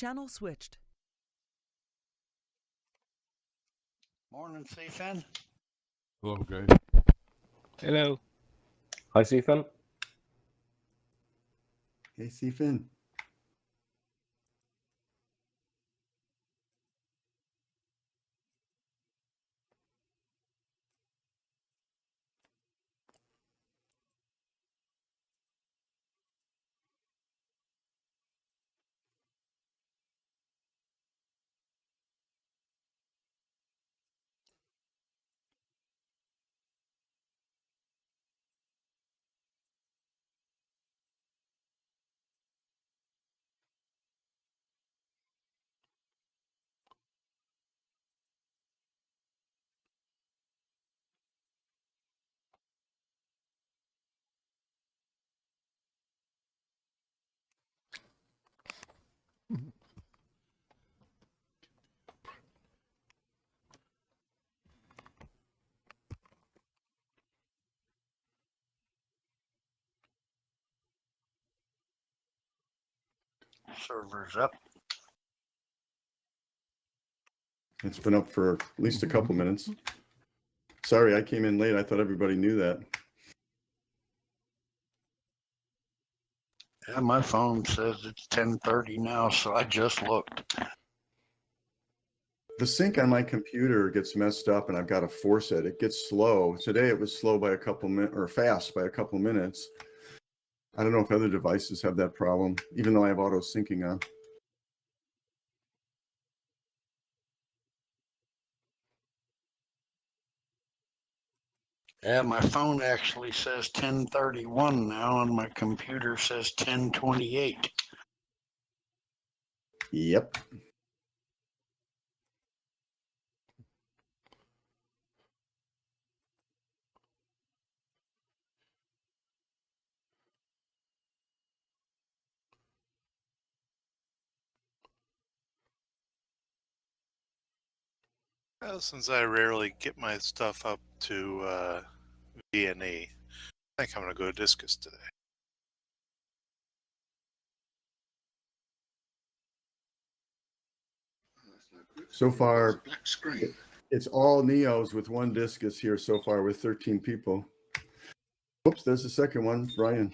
Channel switched. Morning, Stephen. Hello, guys. Hello. Hi, Stephen. Hey, Stephen. Server's up. It's been up for at least a couple minutes. Sorry, I came in late. I thought everybody knew that. Yeah, my phone says it's 10:30 now, so I just looked. The sync on my computer gets messed up and I've got to force it. It gets slow. Today it was slow by a couple minutes, or fast by a couple minutes. I don't know if other devices have that problem, even though I have auto syncing on. Yeah, my phone actually says 10:31 now, and my computer says 10:28. Yep. Well, since I rarely get my stuff up to V&E, I think I'm going to go to Discus today. So far, it's all Neos with one Discus here so far with 13 people. Oops, there's the second one, Brian.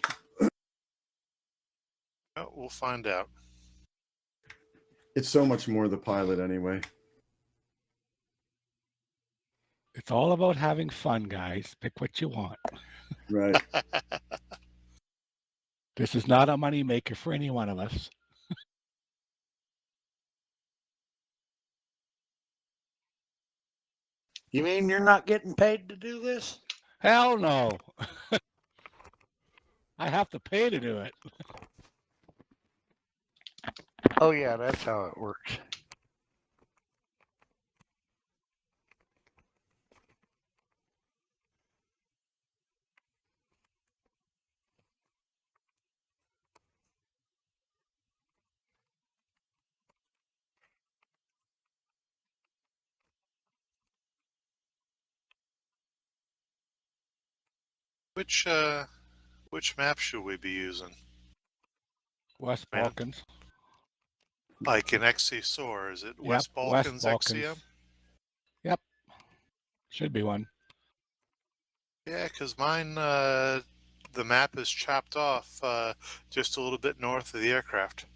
Well, we'll find out. It's so much more the pilot anyway. It's all about having fun, guys. Pick what you want. Right. This is not a moneymaker for any one of us. You mean you're not getting paid to do this? Hell no. I have to pay to do it. Oh yeah, that's how it works. Which map should we be using? West Man. Balkans. Like in XC Soar, is it Yep, West Balkans West Balkans. XCM? Yep. Should be one. Yeah, because mine, the map is chopped off just a little bit north of the aircraft.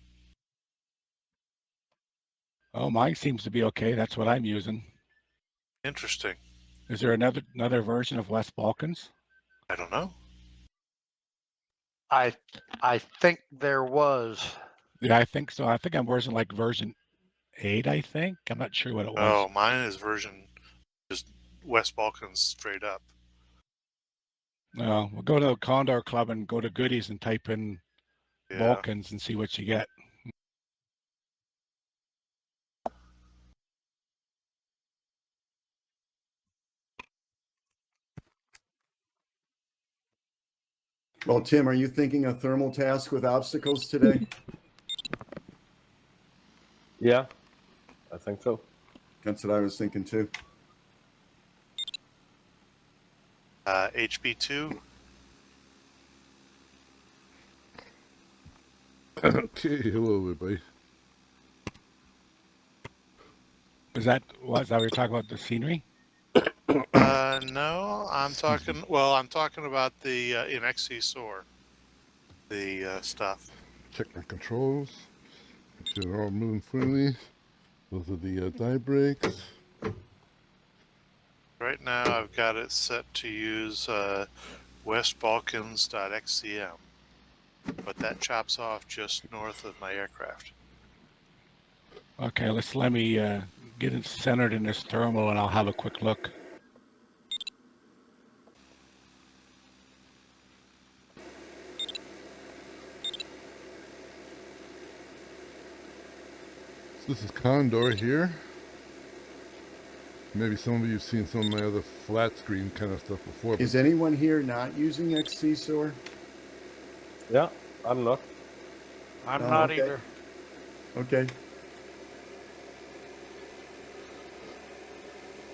Oh, mine seems to be okay. That's what I'm using. Interesting. Is there another version of West Balkans? I don't know. I think there was. Yeah, I think so. I think I'm version 8, I think. I'm not sure what it was. Oh, mine is version just West Balkans straight up. No, we'll go to the Condor Club and go to goodies and type in Yeah. Balkans and see what you get. Well, Tim, are you thinking a thermal task with obstacles today? Yeah, I think so. That's what I was thinking too. HB2. Okay, hello everybody. Is that what we're talking about, the scenery? No, I'm talking. Well, I'm talking about the in XC Soar, the stuff. Check my controls. Make sure they're all moving freely. Those are the die brakes. Right now, I've got it set to use westbalkans.xcm, but that chops off just north of my aircraft. Okay, let me get it centered in this thermal and I'll have a quick look. So this is Condor here. Maybe some of you have seen some of my other flat screen kind of stuff before. Is anyone here not using XC Soar? Yeah, I'm not. I'm Oh, not okay. either. Okay.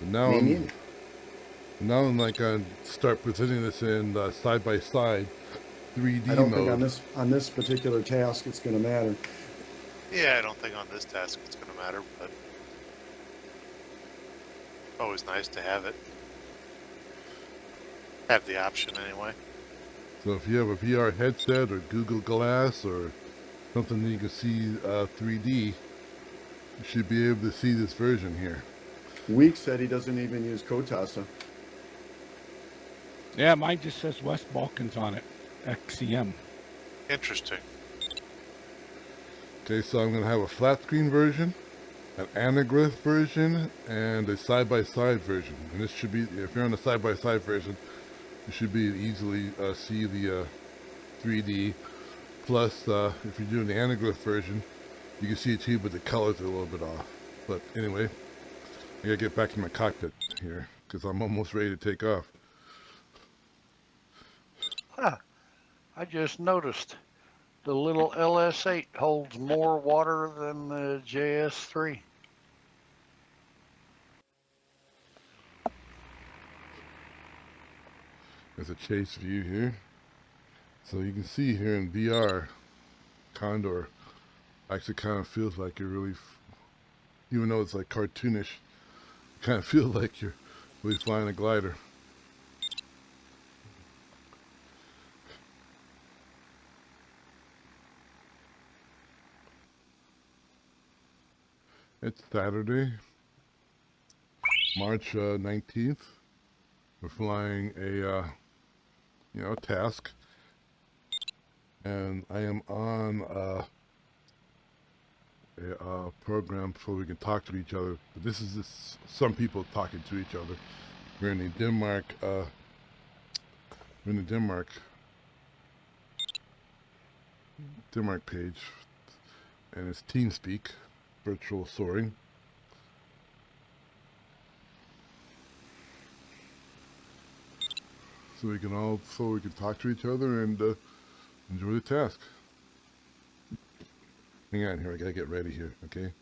But now Me I'm neither. now I'm like I start presenting this in side by side 3D I don't mode. think on this particular task it's going to matter. Yeah, I don't think on this task it's going to matter, but always nice to have it. Have the option anyway. So if you have a VR headset or Google Glass or something that you can see 3D, you should be able to see this version here. Week said he doesn't even use Kotasa. Yeah, mine just says West Balkans on it, XCM. Interesting. Okay, so I'm going to have a flat screen version, an anaglyph version, and a side-by-side version. And this should be, if you're on the side-by-side version, you should be easily see the 3D. Plus, if you're doing the anaglyph version, you can see it too, but the colors are a little bit off. But anyway, I gotta get back to my cockpit here because I'm almost ready to take off. Huh. I just noticed the little LS8 holds more water than the JS3. There's a chase view here. So you can see here in VR, Condor actually kind of feels like you're really, even though it's like cartoonish, it kind of feels like you're really flying a glider. It's Saturday, March 19th. We're flying a, task. And I am on a program so we can talk to each other. But this is just some people talking to each other. We're in the Denmark page, and it's TeamSpeak, virtual soaring. So we can talk to each other and enjoy the task. Hang on here, I gotta get ready here, okay?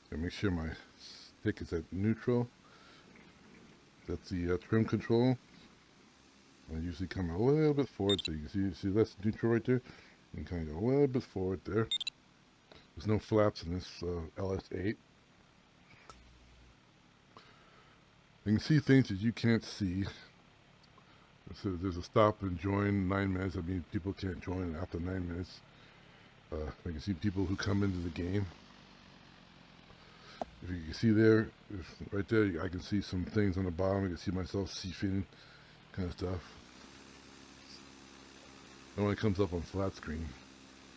Gotta make sure my stick is at neutral. That's the trim control. I usually come a little bit forward so you can see that's neutral right there. You can kind of go a little bit forward there. There's no flaps in this LS8. You can see things that you can't see. So there's a stop and join 9 minutes. I mean, people can't join after 9 minutes. I can see people who come into the game. If you can see there, right there, I can see some things on the bottom. I can see myself seafing, kind of stuff. That only comes up on flat screen.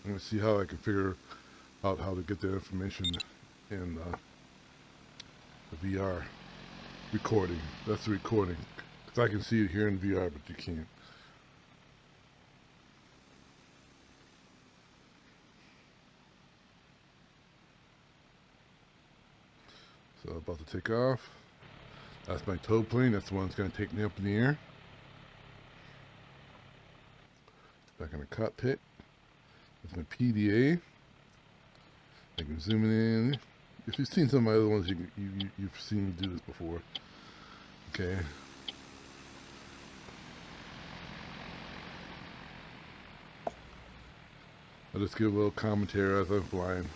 I'm going to see how I can figure out how to get that information in the VR recording. That's the recording. Because I can see it here in VR, but you can't. So about to take off. That's my tow plane. That's the one that's going to take me up in the air. Back in the cockpit. That's my PDA. I can zoom it in. If you've seen some of my other ones, you've seen me do this before. Okay. I'll just give a little commentary as I'm flying.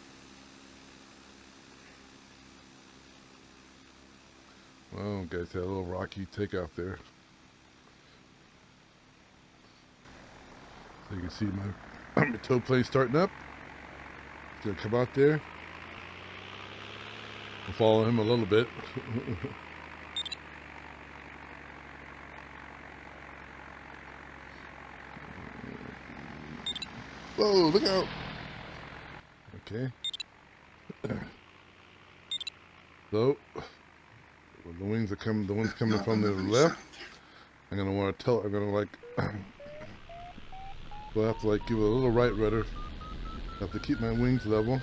Oh, guys, had a little rocky takeoff there. So you can see my tow plane starting up. It's gonna come out there. I'll follow him a little bit. Whoa, look out. Okay. So, when the wings are coming, the wind's coming from the left. I'm gonna want to tell. I'm gonna like. We'll have to like give it a little right rudder. Have to keep my wings level.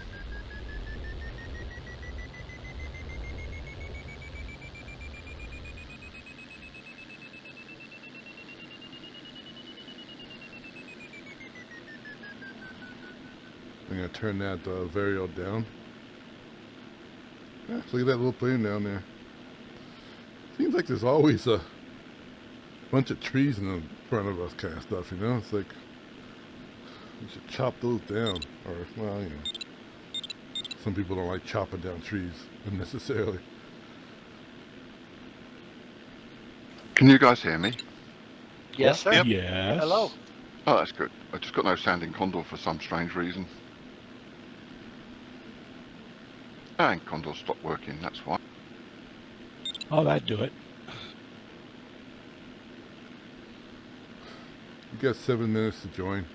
I'm gonna turn that vario down. Yeah, look at that little plane down there. Seems like there's always a bunch of trees in the front of us, kind of stuff. You know, it's like we should chop those down, or well, you know, some people don't like chopping down trees unnecessarily. Can you guys hear me? Yes, sir. Yep. Yes. Hello. Oh, that's good. I just got no sound in Condor for some strange reason. And Condor stopped working, that's why. Oh, that'd do it. You got 7 minutes to join.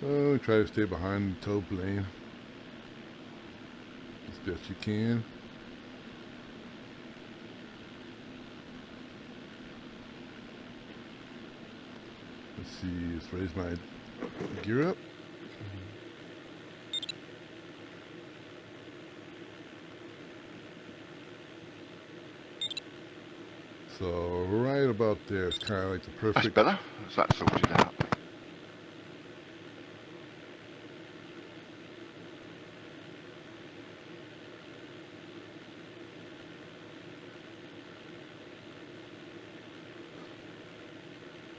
So try to stay behind the tow plane as best you can. Let's see, let's raise my gear up. So right about there, it's kind of like the That's perfect. better. Is that sorted out?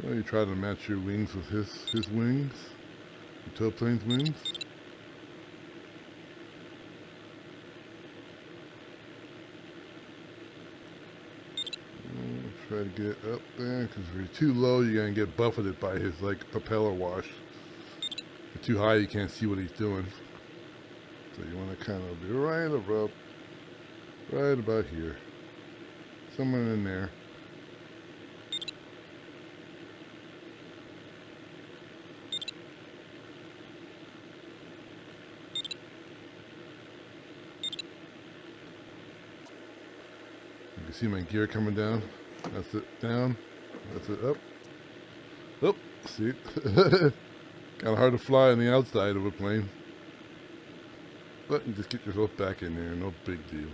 Well, you try to match your wings with his wings, the tow plane's wings. Try to get up there, because if you're too low, you're gonna get buffeted by his like propeller wash. If you're too high, you can't see what he's doing. So you want to kind of be right about here, somewhere in there. You can see my gear coming down. That's it, down. That's it, up. Up, see? Kind of hard to fly on the outside of a plane. But you just get yourself back in there, no big deal.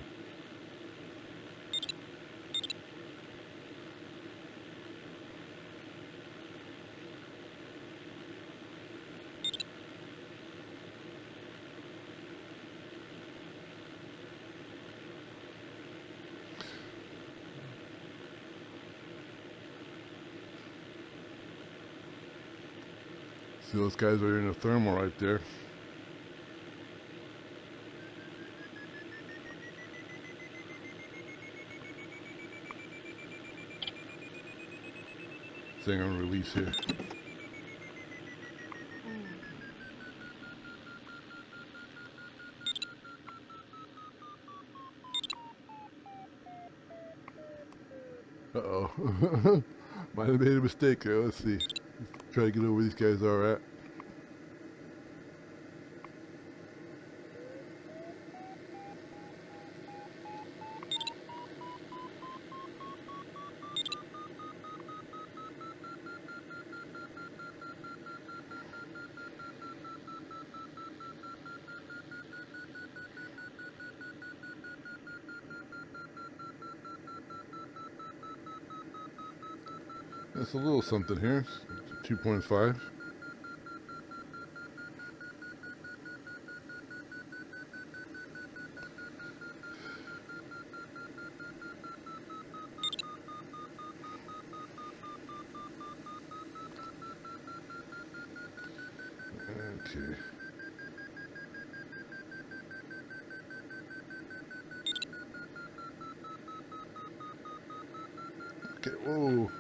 See, those guys are in a thermal right there. Thing on release here. Uh-oh. Might have made a mistake there. Let's see. Let's try to get over where these guys are at. That's a little something here. 2.5. Okay. Okay, whoa.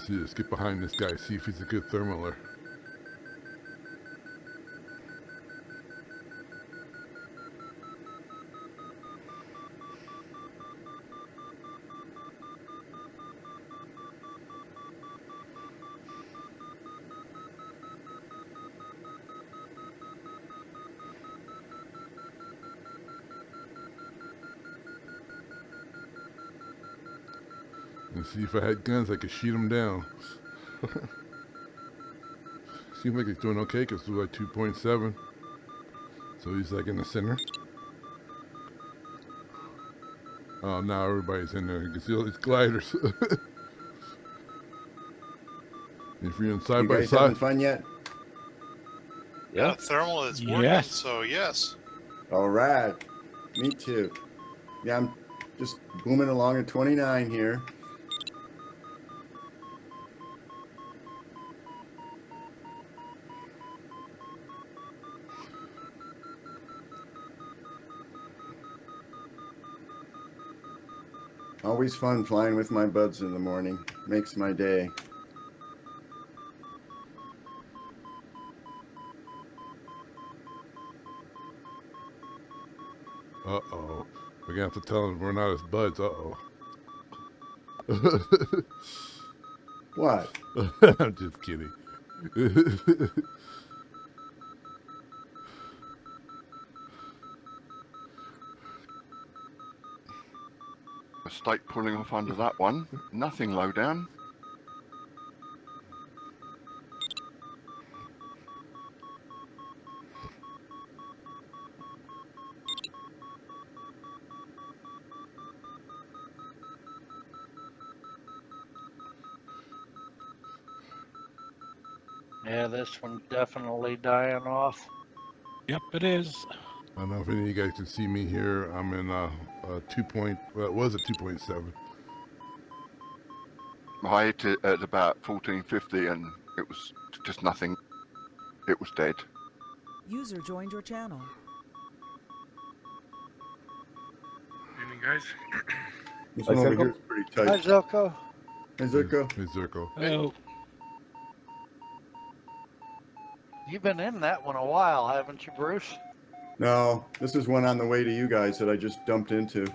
Let's get behind this guy, see if he's a good thermaler. And see if I had guns, I could shoot him down. Seems like he's doing okay because it's like 2.7. So he's like in the center. Oh, now everybody's in there. You can see all these gliders. If you're in side You by guys having side, fun yet? Yeah, thermal is working, Yes. so yes. All right. Me too. Yeah, I'm just booming along at 29 here. Always fun flying with my buds in the morning. Makes my day. uh-oh. We're gonna have to tell him we're not his buds, uh-oh. What? I'm just kidding. Mistake pulling off under that one. Nothing low down. Yeah, this one's definitely dying off. Yep, it is. I don't know if any of you guys can see me here. I'm in well, it was a 2.7. I hit it at about 1450 and it was just nothing. It was dead. User joined your channel. Evening, guys. This Hi, one over Zerko. here is pretty Hi, tight. Zelko. Hey, Zerko. Hey, Zirko. Oh, You've been in that one a while, haven't you, Bruce? No, this is one on the way to you guys that I just dumped into.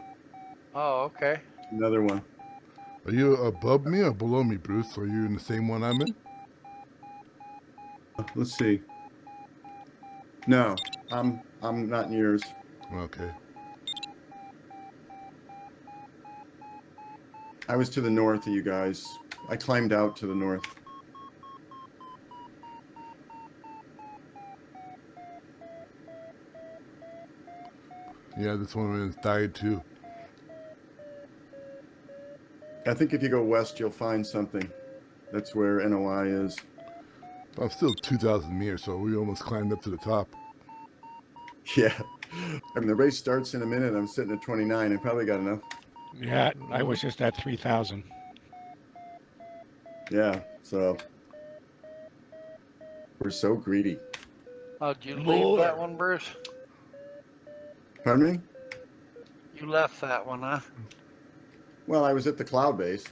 Oh, okay. Another one. Are you above me or below me, Bruce? Are you in the same one I'm in? Let's see. No, I'm not in yours. Okay. I was to the north of you guys. I climbed out to the north. Yeah, this one has died too. I think if you go west, you'll find something. That's where NOI is. I'm still 2,000 meters, so we almost climbed up to the top. Yeah. I mean, the race starts in a minute. I'm sitting at 29. I probably got enough. yeah, I was just at 3,000. Yeah. So we're so greedy. Oh, did you leave Lord. that one, Bruce? Pardon me? You left that one, huh? Well, I was at the cloud base.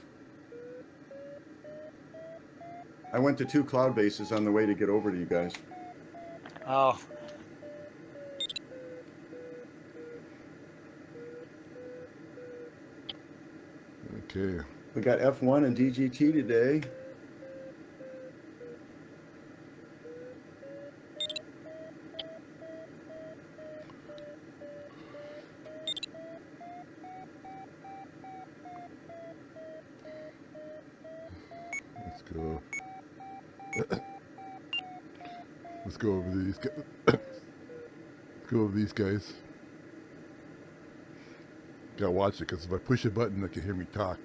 I went to 2 cloud bases on the way to get over to you guys. Oh, Okay. We got F1 and DGT today. Let's go. Let's go over these guys. Let's go over these guys. Gotta watch it, because if I push a button, they can hear me talk.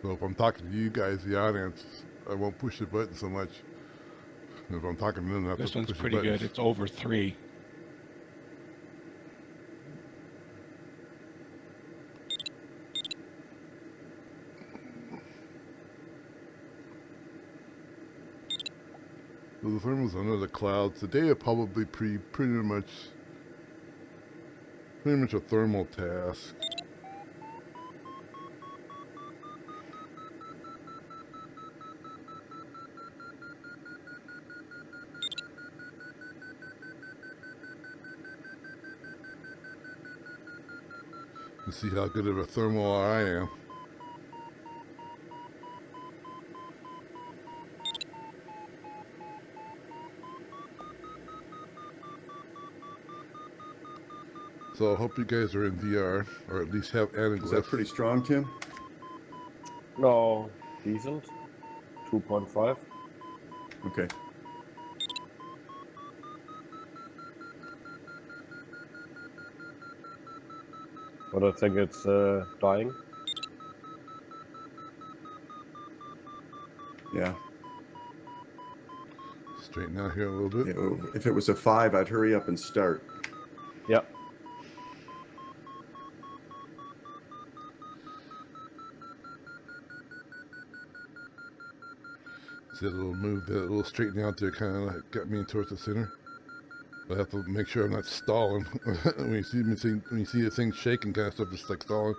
So if I'm talking to you guys, the audience, I won't push the button so much. If I'm talking to them, I have This to one's push the pretty good. buttons. It's over 3. So the thermal's under the clouds. Today will probably pretty much a thermal task. Let's see how good of a thermal I am. So I hope you guys are in VR, or at least have Is that anaglyph. pretty strong, Tim? No, decent. 2.5. Okay. But I think it's dying. Yeah. Straighten out here a little bit. If it was a 5, I'd hurry up and start. Yeah. See that little move, that little straightening out there kind of like got me towards the center. But I have to make sure I'm not stalling. when you see the thing shaking kind of stuff, it's like stalling.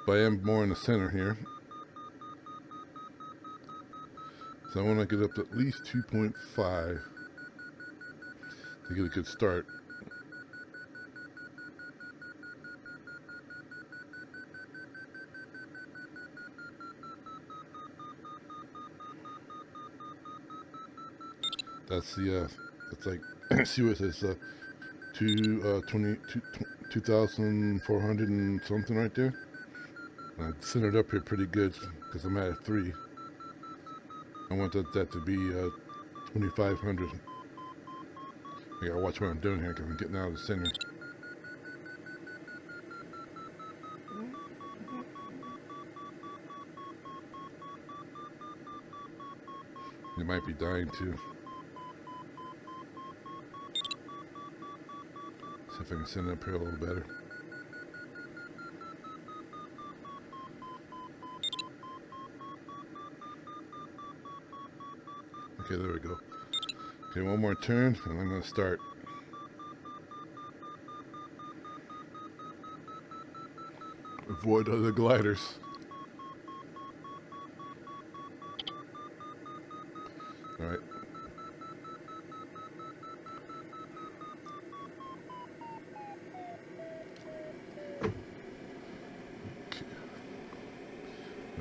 But I am more in the center here. So I want to get up to at least 2.5 to get a good start. That's the that's like see what it says 2,400 and something right there. I centered up here pretty good because I'm at a 3. I want that to be 2,500. I gotta watch what I'm doing here because I'm getting out of the center. It might be dying too. See if I can send it up here a little better. Okay, there we go. Okay, one more turn and I'm gonna start. Avoid other gliders. All right.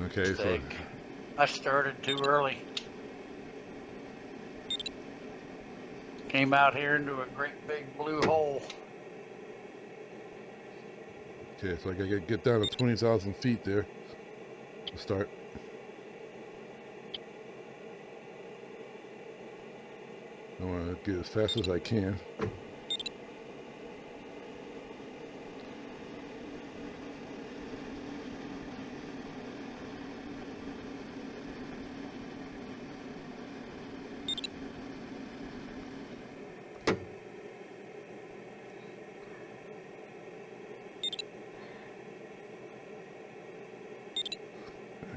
Okay, so Mistake. I started too early. Came out here into a great big blue hole. okay, so I gotta get down to 20,000 feet there to start. I want to get as fast as I can.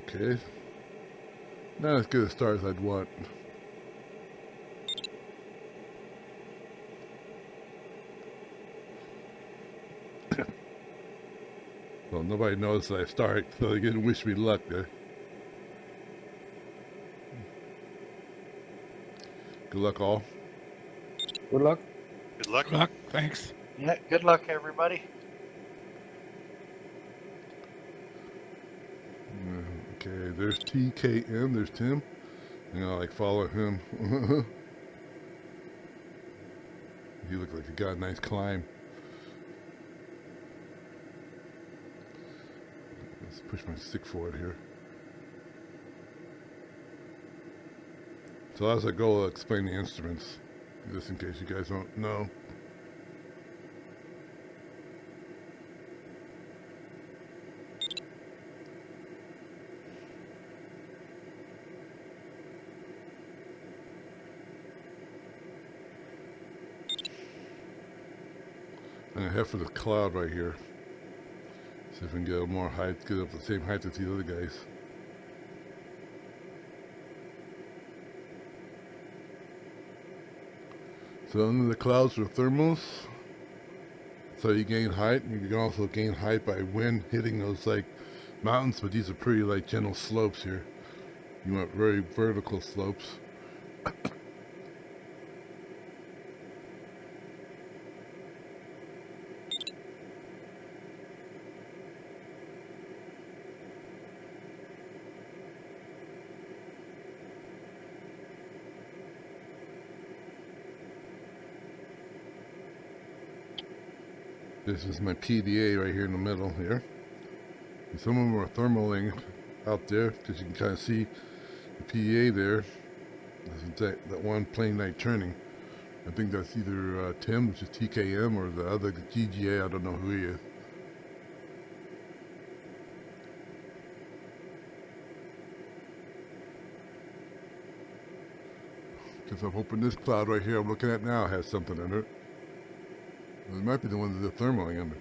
Okay. Not as good a start as I'd want. Well, nobody knows that I start, so they can wish me luck there. Good luck, all. Good luck. Good luck. Good luck. Thanks. Yeah, good luck, everybody. Okay, there's TKM, there's Tim. I'm gonna like follow him. He looked like he got a nice climb. Let's push my stick forward here. So as I go, I'll explain the instruments, just in case you guys don't know. I'm gonna head for the cloud right here. See if we can get a more height, get up the same height as the other guys. So under the clouds are thermals. So you gain height, and you can also gain height by wind hitting those like mountains, but these are pretty like gentle slopes here. You want very vertical slopes. This is my PDA right here in the middle here. And some of them are thermaling out there because you can kind of see the PDA there. That one plane night turning. I think that's either Tim, which is TKM, or the other GGA. I don't know who he is. Because I'm hoping this cloud right here I'm looking at now has something under it. It might be the one that they're thermaling under.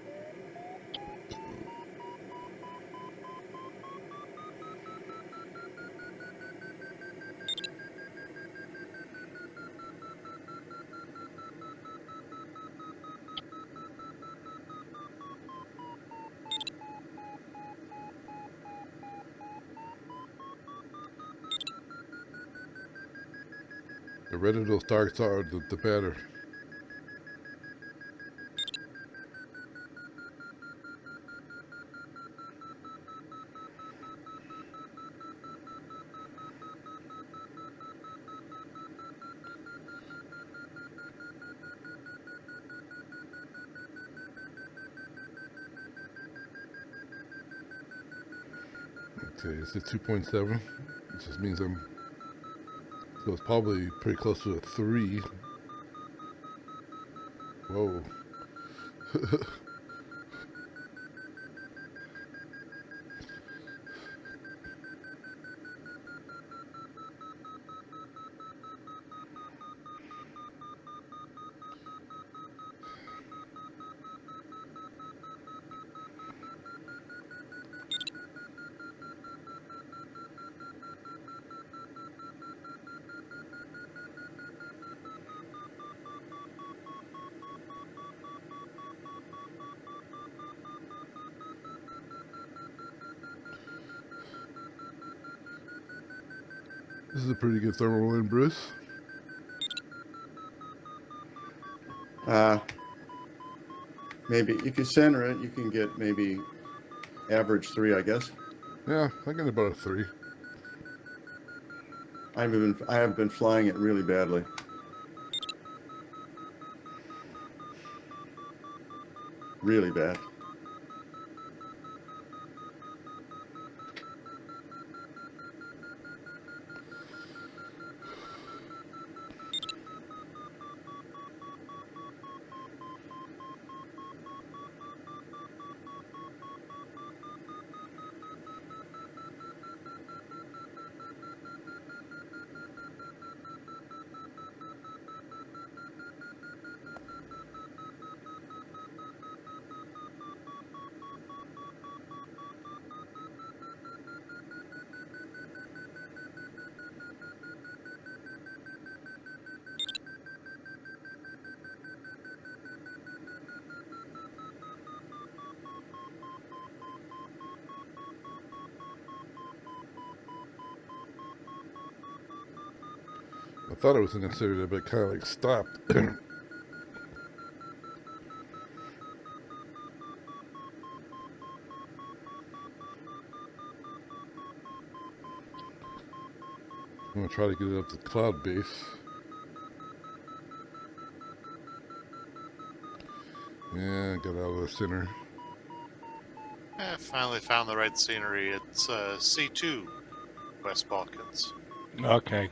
The redder those darks are, the better. Okay, this is 2.7. This just means so it's probably pretty close to a 3. Whoa. This is a pretty good thermal wind, Bruce. Maybe if you center it, you can get maybe average 3, I guess. Yeah, I get about a 3. I have been flying it really badly. Really bad. I thought it was considered it, but kind of like stopped. I'm gonna try to get it up to cloud base. Yeah, got out of the center. Finally found the right scenery. It's C2, West Balkans. Okay.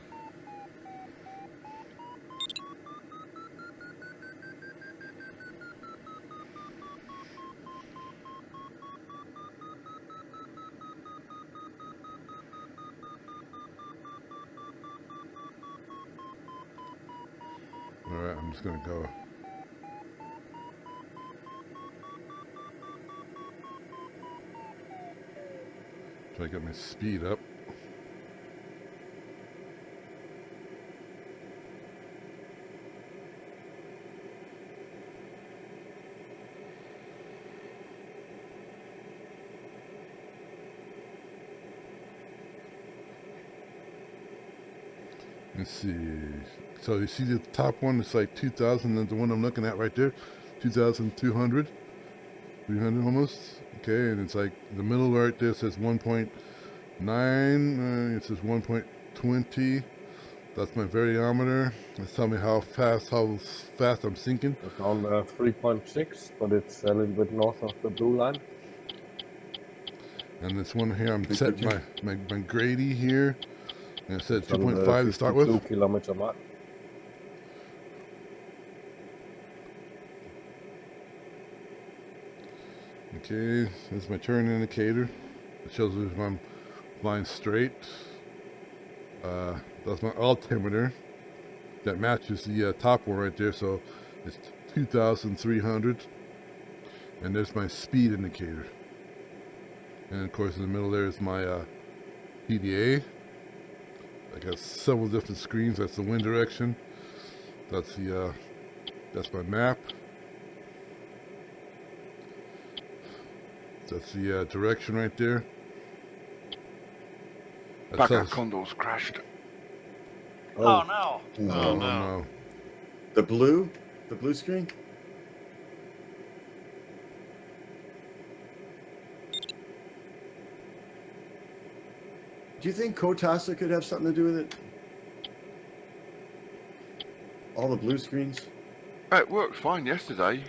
Alright, I'm just gonna go. So I got my speed up. Let's see. So you see the top one, it's like 2,000. That's the one I'm looking at right there. 2,200. 300 almost. Okay, and it's like the middle right there says 1.9. It says 1.20. That's my variometer. That's telling me how fast I'm sinking. It's on 3.6, but it's a little bit north of the blue line. And this one here, I'm Thank setting you. my Grady here. And it said It's on 2.5 to start with. 52 kilometer mark. Okay, there's my turn indicator. It shows if I'm flying straight. That's my altimeter. That matches the top one right there, so it's 2,300. And there's my speed indicator. And of course in the middle there is my PDA. I got several different screens. That's the wind direction. That's my map. That's the direction right there. That Back tells- at Condor's crashed. Oh, no. Oh, no. The blue screen? Do you think Kotasa could have something to do with it? All the blue screens? It worked fine yesterday.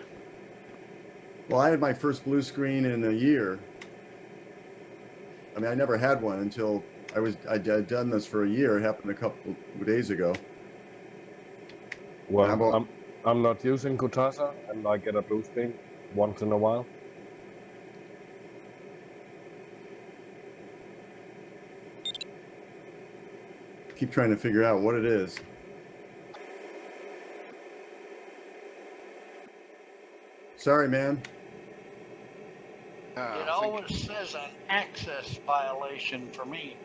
Well, I had my first blue screen in a year. I mean, I never had one until I'd done this for a year. It happened a couple of days ago. Well, How about- I'm not using Kutasa, and I get a blue screen once in a while. Keep trying to figure out what it is. Sorry, man. It I think- always says an access violation for me.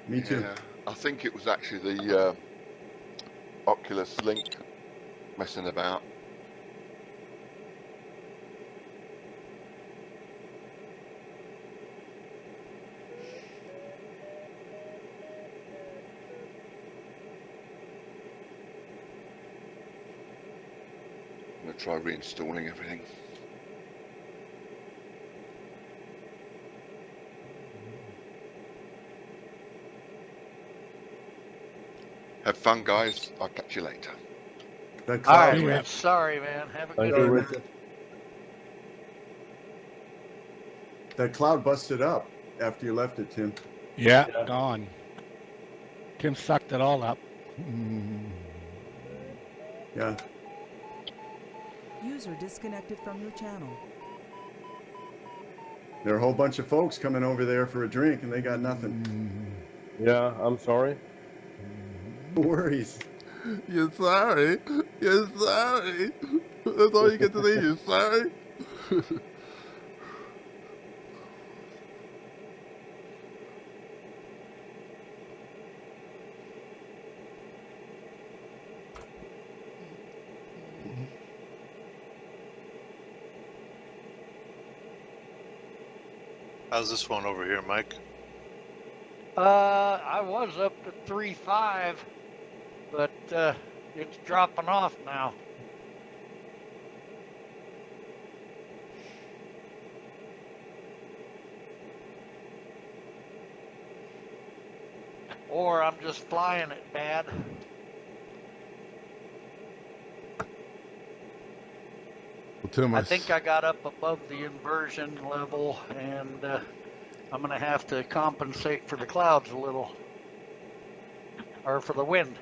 Me too. Yeah, I think it was actually the Oculus Link messing about. I'm going to try reinstalling everything. Have fun, guys. I'll catch you later. That All cloud, right, Yeah. Rich. Sorry, man. Have a Thank good you, one. Richard. that cloud busted up after you left it, Tim. Yeah, Yeah. gone. Tim sucked it all up. Yeah. User disconnected from your channel. There are a whole bunch of folks coming over there for a drink and they got nothing. Yeah, I'm sorry. No worries. You're sorry. You're sorry. That's all you get to say. You're sorry. How's this one over here, Mike? I was up to 3.5, but it's dropping off now. Or I'm just flying it bad. Well, Tim, I think I got up above the inversion level, and I'm going to have to compensate for the clouds a little, or for the wind.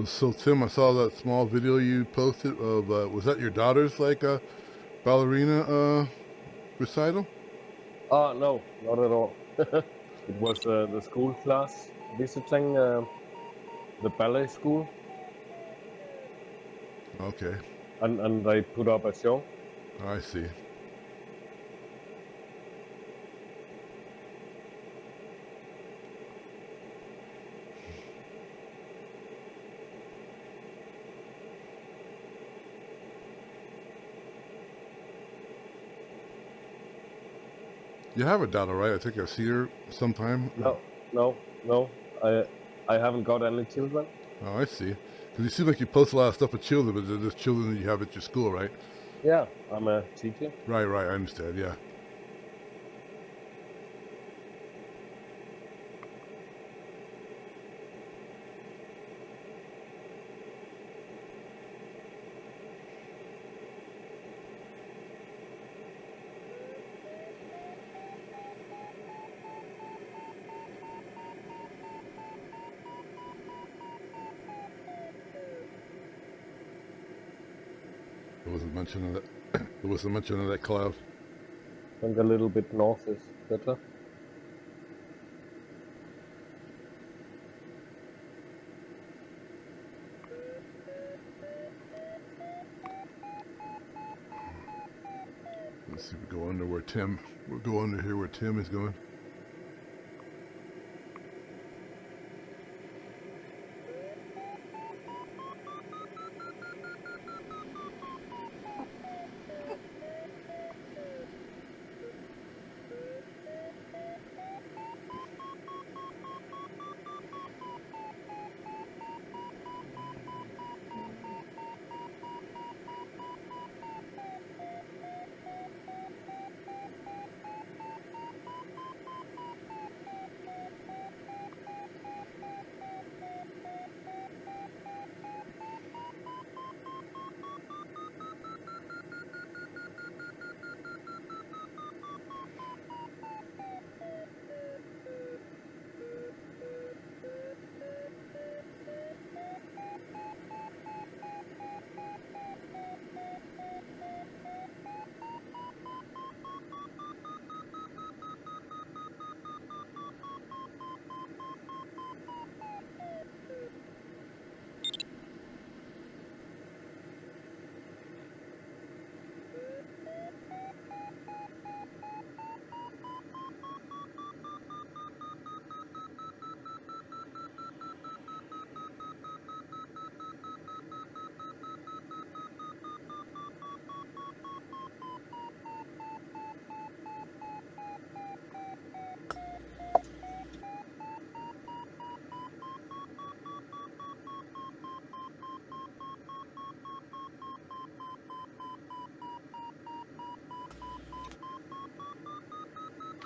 So Tim, I saw that small video you posted of was that your daughter's like ballerina recital? No, not at all. It was the school class visiting the ballet school, Okay. and they put up a show. Oh, I see. You have a data, right? I think I've seen her sometime. No. I haven't got any children. Oh, I see. Because you seem like you post a lot of stuff with children, but they're just children that you have at your school, right? Yeah, I'm a teacher. Right, I understand, yeah. There wasn't mention of that. There wasn't mention of that cloud. I think a little bit north is better. Let's see, we go under where Tim. We'll go under here where Tim is going.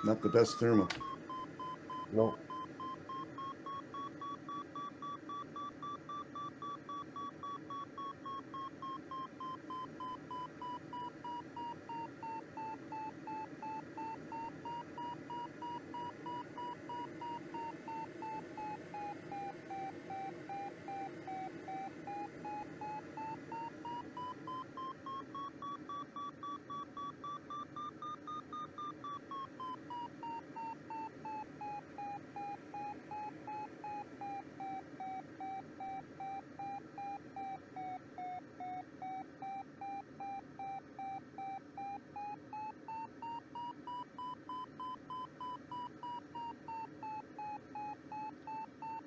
Not the best thermal. No.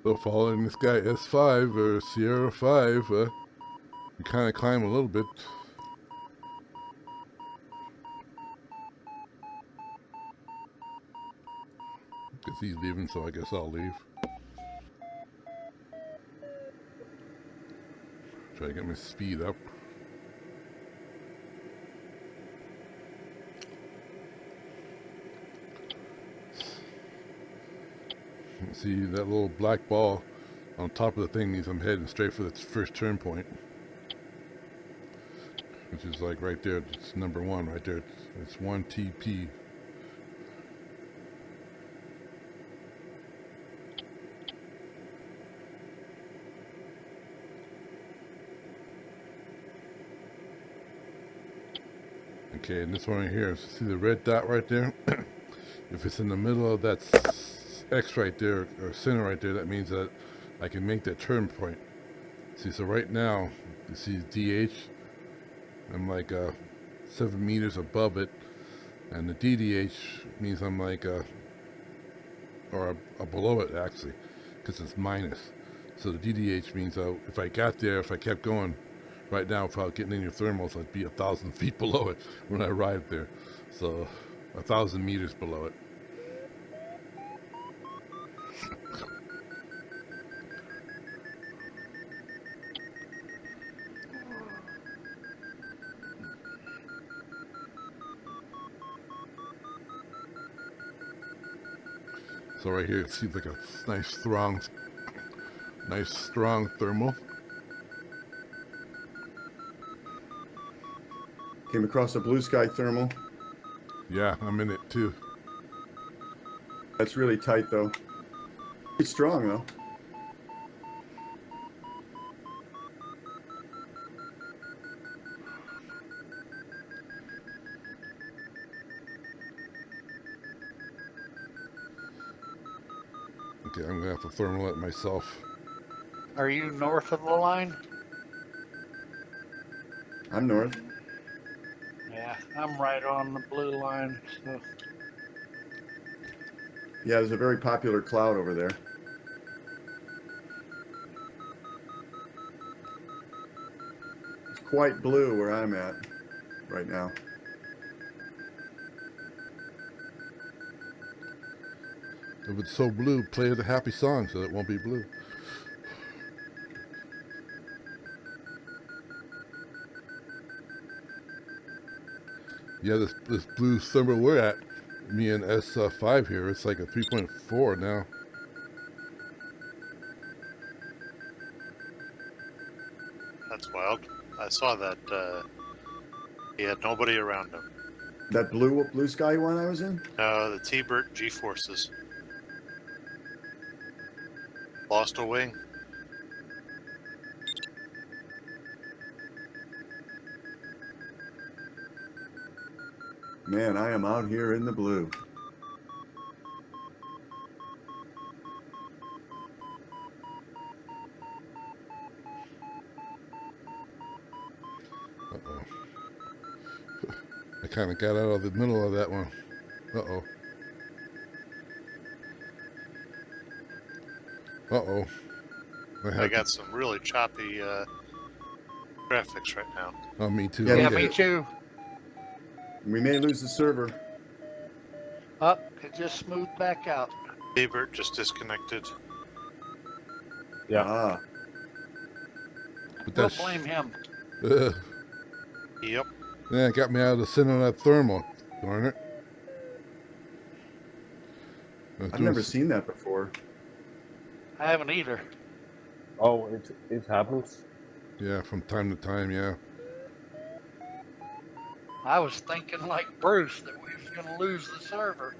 So following this guy S5 or Sierra 5, you kind of climb a little bit. Because he's leaving, so I guess I'll leave. Try to get my speed up. See that little black ball on top of the thing means I'm heading straight for the first turn point, which is like right there. It's number 1 right there. It's 1 TP. Okay, and this one right here, see the red dot right there? If it's in the middle of that X right there, or center right there, that means that I can make that turn point. See, so right now, you see DH, I'm like 7 meters above it, and the DDH means I'm like below it actually, because it's minus. So the DDH means if I kept going right now without getting any thermals, I'd be 1,000 feet below it when I arrived there. So 1,000 meters below it. So right here, it seems like a nice strong thermal. Came across a blue sky thermal. Yeah, I'm in it too. That's really tight though. It's strong though. Okay, I'm gonna have to thermal it myself. Are you north of the line? I'm north. Yeah, I'm right on the blue line. So Yeah, there's a very popular cloud over there. It's quite blue where I'm at right now. If it's so blue, play the happy song so it won't be blue. Yeah, this blue thermal we're at, me and S5 here, it's like a 3.4 now. That's wild. I saw that he had nobody around him. That blue sky one I was in? No, the T-Bert G-forces. Lost a wing. Man, I am out here in the blue. Uh-oh. I kind of got out of the middle of that one. Uh-oh. Uh-oh. I got some really choppy graphics right now. Oh, me too. Yeah, yeah, Okay. me too. We may lose the server. Up, it just smoothed back out. T-Bert just disconnected. Yeah. Ah, But We'll that's blame him. Yep. yeah, it got me out of the center of that thermal. Darn it. I've never seen that before. I haven't either. Oh, it happens. Yeah, from time to time, yeah. I was thinking like Bruce that we was going to lose the server.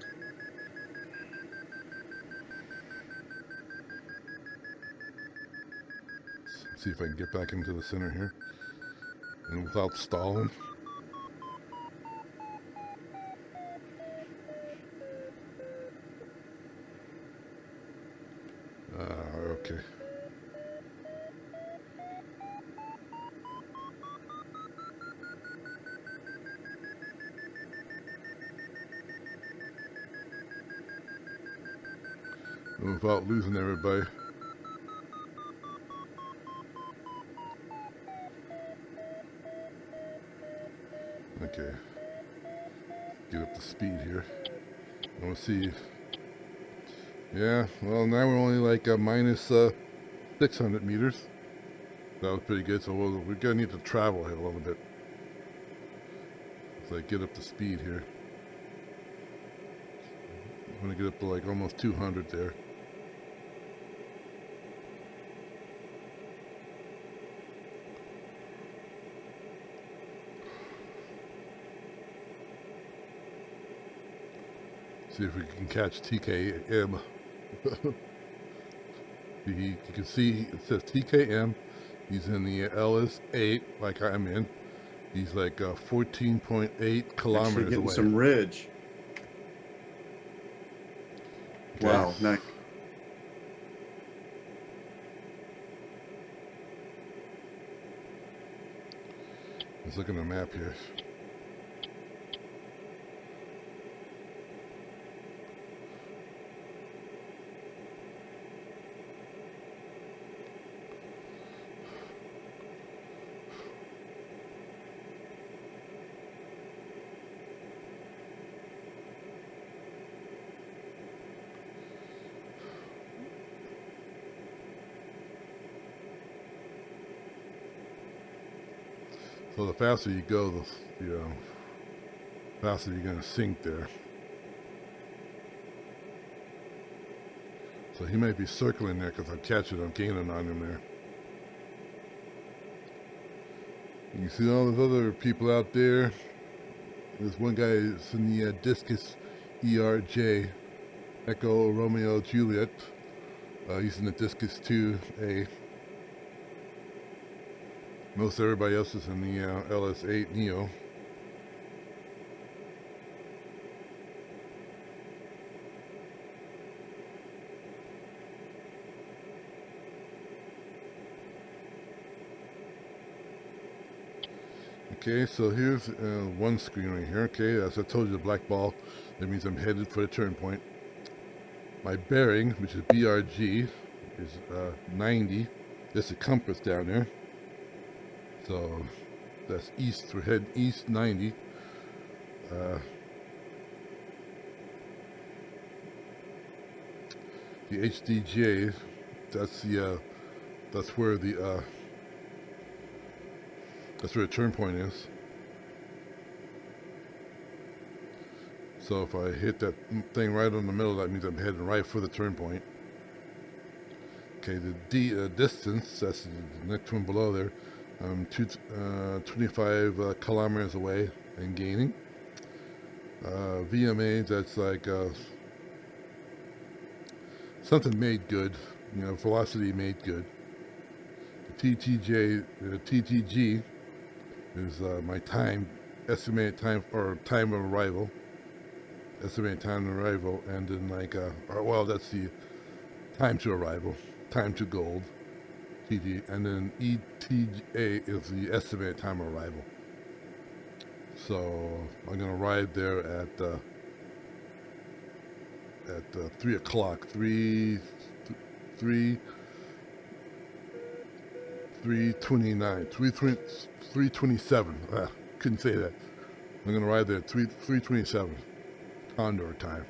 Let's see if I can get back into the center here. And without stalling. Okay. Without losing everybody. Okay. Get up to speed here. I want to see. Yeah, well, now we're only like minus 600 meters. That was pretty good, so we're gonna need to travel here a little bit. So I get up to speed here. I'm gonna get up to like almost 200 there. See if we can catch TKM. You can see it says TKM. He's in the LS8 like I'm in. He's like 14.8 Actually kilometers getting away. some ridge. Okay. Wow, nice. Let's look at the map here. So the faster you go, the faster you're going to sink there. So he might be circling there because I'm catching, I'm gaining on him there. You see all those other people out there. There's one guy that's in the Discus ERJ, Echo Romeo Juliet. He's in the Discus 2A. Most everybody else is in the LS8 Neo. Okay, so here's one screen right here. Okay, as I told you, the black ball, that means I'm headed for the turn point. My bearing, which is BRG, is 90. There's a compass down there. So that's east, we're heading east 90. The HDJ, that's where the turn point is. So if I hit that thing right on the middle, that means I'm heading right for the turn point. Okay, the distance, that's the next one below there. I'm 25 kilometers away and gaining. VMA, that's like something made good, velocity made good. The TTG is my time, estimated time, or time of arrival. Estimated time of arrival, and then that's the time to arrival, time to gold, TG, and then ETA is the estimated time of arrival. So I'm gonna arrive there at 3 o'clock, 3:29, 3:27. Couldn't say that. I'm gonna arrive there at 3:27, Condor time.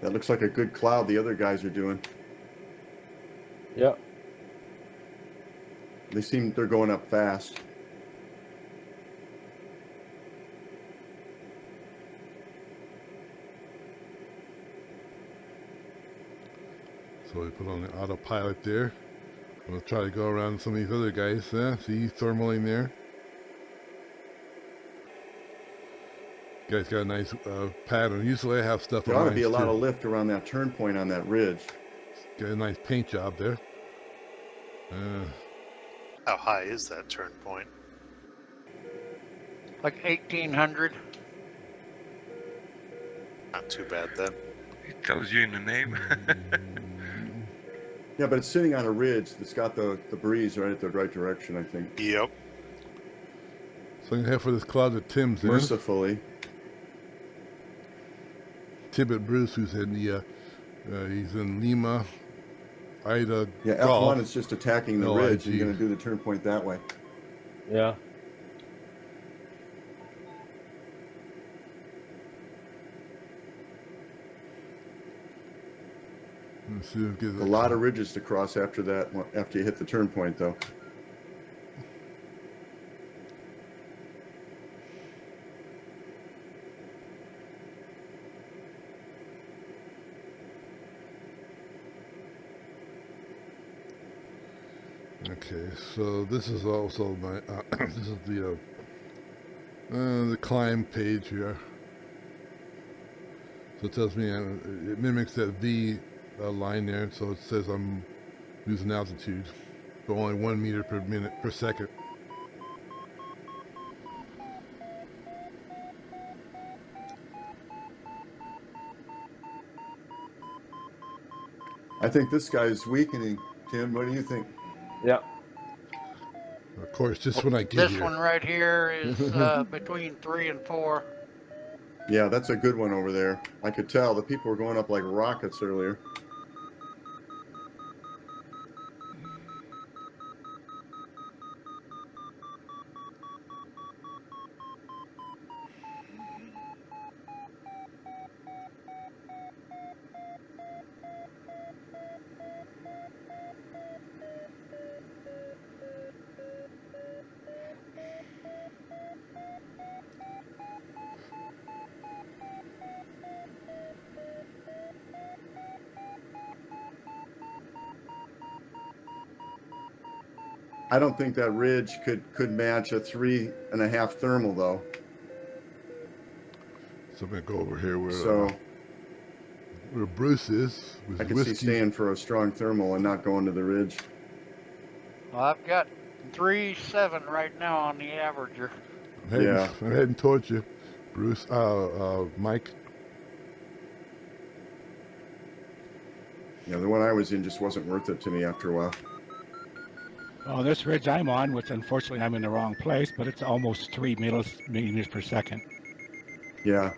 That looks like a good cloud the other guys are doing. Yeah. They're going up fast. So we put on the autopilot there. I'm gonna try to go around some of these other guys. See, thermaling there. Guys got a nice pattern. Usually I have stuff There on ought to mine be a lot too. of lift around that turn point on that ridge. Got a nice paint job there. How high is that turn point? Like 1800. Not too bad then. It tells you in the name. Yeah, but it's sitting on a ridge that's got the breeze right at the right direction, I think. Yep. So I'm gonna head for this cloud that Tim's in. Mercifully. Tibbet Bruce, who's in the he's in Lima, Ida. Yeah, Golf. F1 is just attacking the LIG. ridge. You're going to do the turn point that way. Yeah. Let's see if it gives A lot of ridges to cross after that, after you hit the turn point, though. Okay, so this is also my this is the climb page here. So it tells me it mimics that V line there. So it says I'm losing altitude, but only 1 meter per minute per second. I think this guy is weakening. Tim, what do you think? Yeah. Of course, just when I get This here. one right here is between 3 and 4. Yeah, that's a good one over there. I could tell the people were going up like rockets earlier. I don't think that ridge could match a 3.5 thermal though. So I'm gonna go over here So where Bruce is with I could whiskey. see staying for a strong thermal and not going to the ridge. Well, I've got 3.7 right now on the averager. I'm heading towards you, Bruce. Mike. Yeah, the one I was in just wasn't worth it to me after a while. Well, this ridge I'm on, which unfortunately I'm in the wrong place, but it's almost 3 meters per second. Yeah.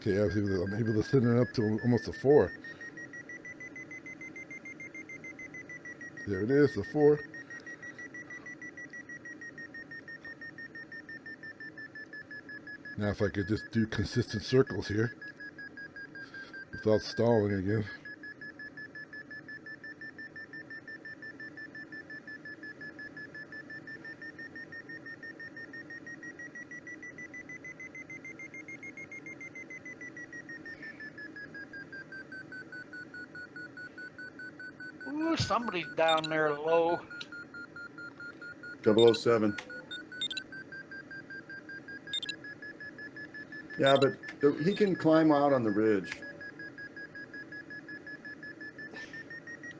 Okay, I'm able to send it up to almost a 4. There it is, a 4. Now if I could just do consistent circles here without stalling again. Ooh, somebody's down there low. 007. Yeah, but he can climb out on the ridge.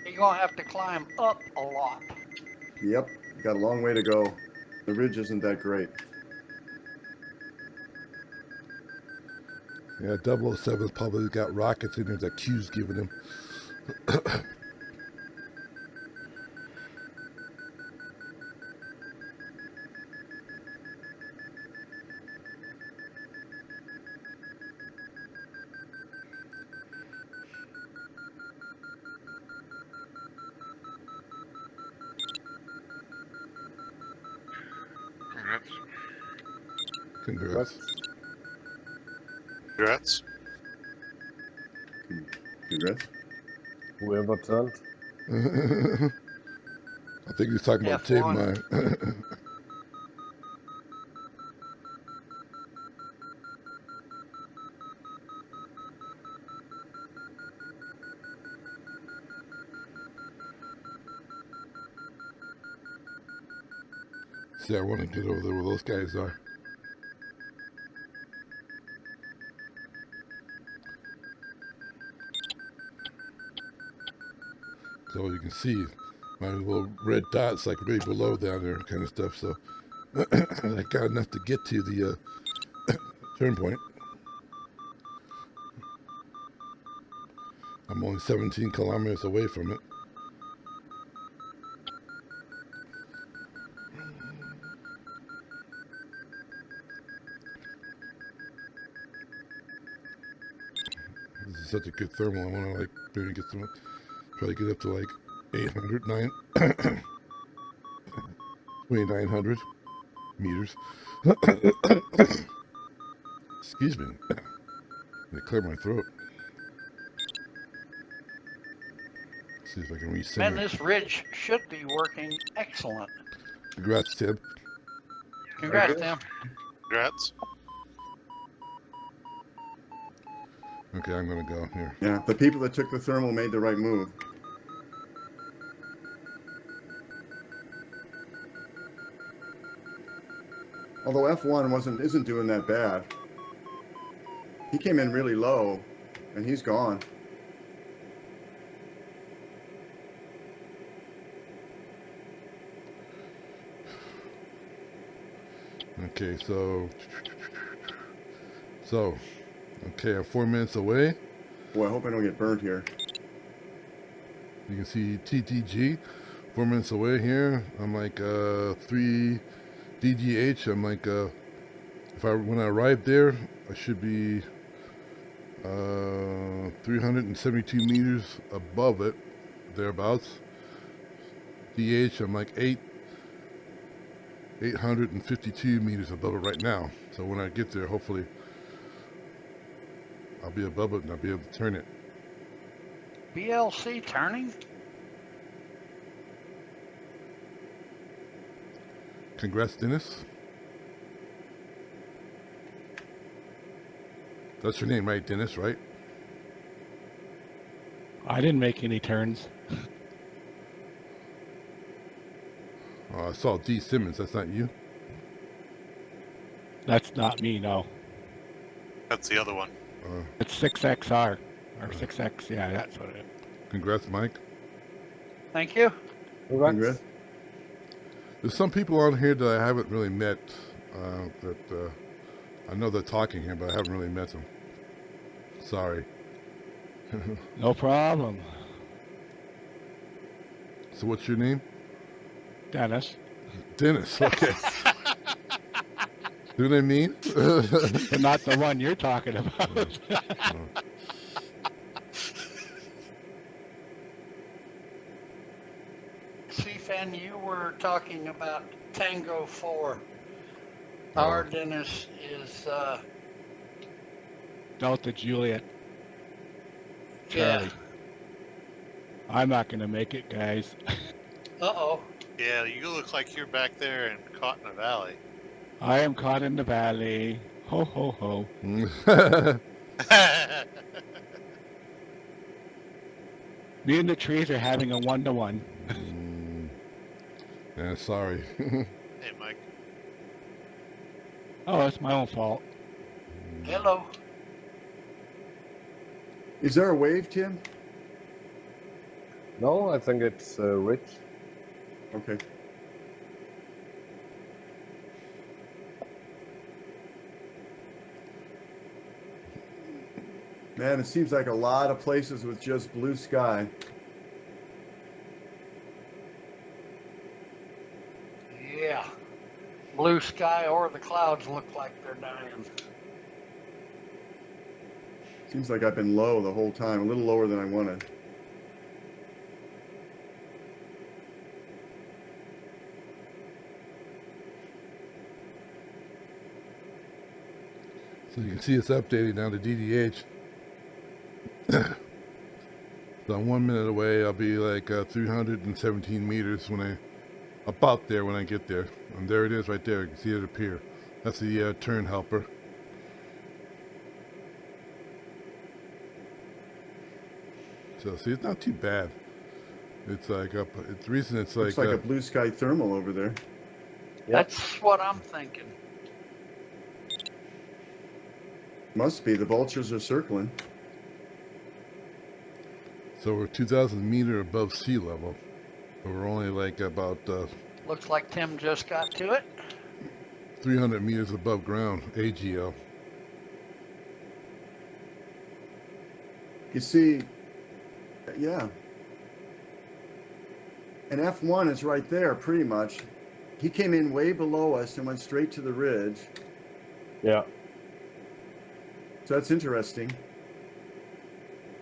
You're gonna have to climb up a lot. Yep, got a long way to go. The ridge isn't that great. Yeah, 007's probably got rockets in there that Q's giving him. Congrats. Congrats. Congrats. Congrats. Whoever turned. I think he was talking about Tim. F1. See, I want to get over there where those guys are. So you can see my little red dots like right below down there kind of stuff. So I got enough to get to the turn point. I'm only 17 kilometers away from it. This is such a good thermal. I want to like maybe get some, try to get up to like 800, 2900 meters. Excuse me. I'm gonna clear my throat. See if I can recenter. Man, this ridge should be working excellent. Congrats, Tim. Congrats, Tim. Congrats. Okay, I'm gonna go here. Yeah, the people that took the thermal made the right move. Although F1 isn't doing that bad. He came in really low, and he's gone. Okay, so Okay, I'm 4 minutes away. Boy, I hope I don't get burnt here. You can see TTG, 4 minutes away here. I'm like 3 DGH. I'm like when I arrive there, I should be 372 meters above it, thereabouts. DH, I'm like 852 meters above it right now. So when I get there, hopefully I'll be above it and I'll be able to turn it. BLC turning? Congrats, Dennis. That's your name, right, Dennis, right? I didn't make any turns. I saw D. Simmons. That's not you? That's not me, no. That's the other one. It's 6XR. Or 6X, yeah, that's what it is. Congrats, Mike. Thank you. Congrats. There's some people on here that I haven't really met. That I know they're talking here, but I haven't really met them. Sorry. No problem. So what's your name? Dennis. Dennis. Okay. Do they mean? But not the one you're talking about. CFAN, you were talking about Tango 4. Our Dennis is, Delta Juliet. yeah. Charlie. I'm not going to make it, guys. Uh-oh. Yeah, you look like you're back there and caught in a valley. I am caught in the valley. Ho, ho, ho. Me and the trees are having a one-to-one. Yeah, sorry. Hey, Mike. Oh, it's my own fault. Hello. Is there a wave, Tim? No, I think it's rich. Okay. Man, it seems like a lot of places with just blue sky. Yeah. Blue sky or the clouds look like they're dying. Seems like I've been low the whole time, a little lower than I wanted. So you can see it's updated now to DDH. So I'm 1 minute away. I'll be like 317 meters about there when I get there. And there it is right there. You can see it appear. That's the turn helper. So see, it's not too bad. It's like up. It's the reason it's Looks like a blue sky thermal over there. That's what I'm thinking. Must be. The vultures are circling. So we're 2,000 meter above sea level, but we're only like about Looks like Tim just got to it. 300 meters above ground, AGL. You see, yeah. And F1 is right there, pretty much. He came in way below us and went straight to the ridge. Yeah. So that's interesting.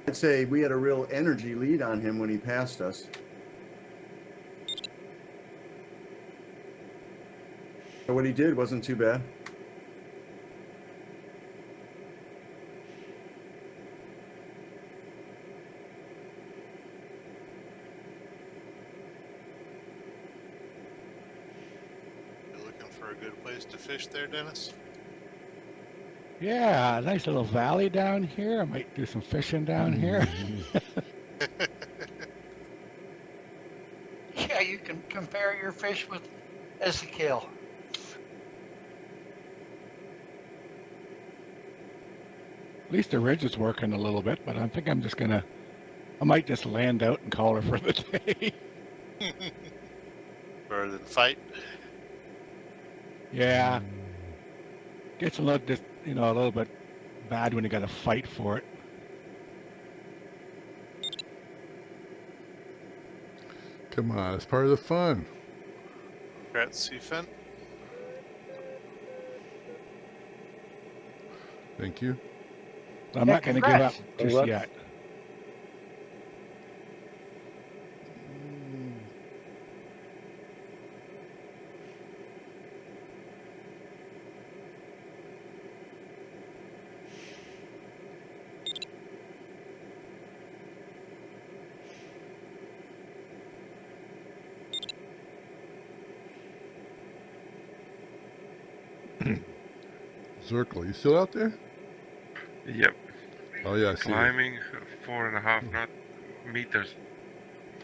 I'd say we had a real energy lead on him when he passed us. So what he did wasn't too bad. You looking for a good place to fish there, Dennis? Yeah, nice little valley down here. I might do some fishing down here. Yeah, you can compare your fish with Ezekiel. At least the ridge is working a little bit, but I think I might just land out and call her for the day. Rather than fight? Yeah. Gets a little, a little bit bad when you got to fight for it. Come on, it's part of the fun. Congrats, Seafin. Thank you. I'm Yeah, not going to give up congrats. just Congrats. yet. Zirkle, you still out there? Yep. Oh yeah, I see you. Climbing 4.5 meters.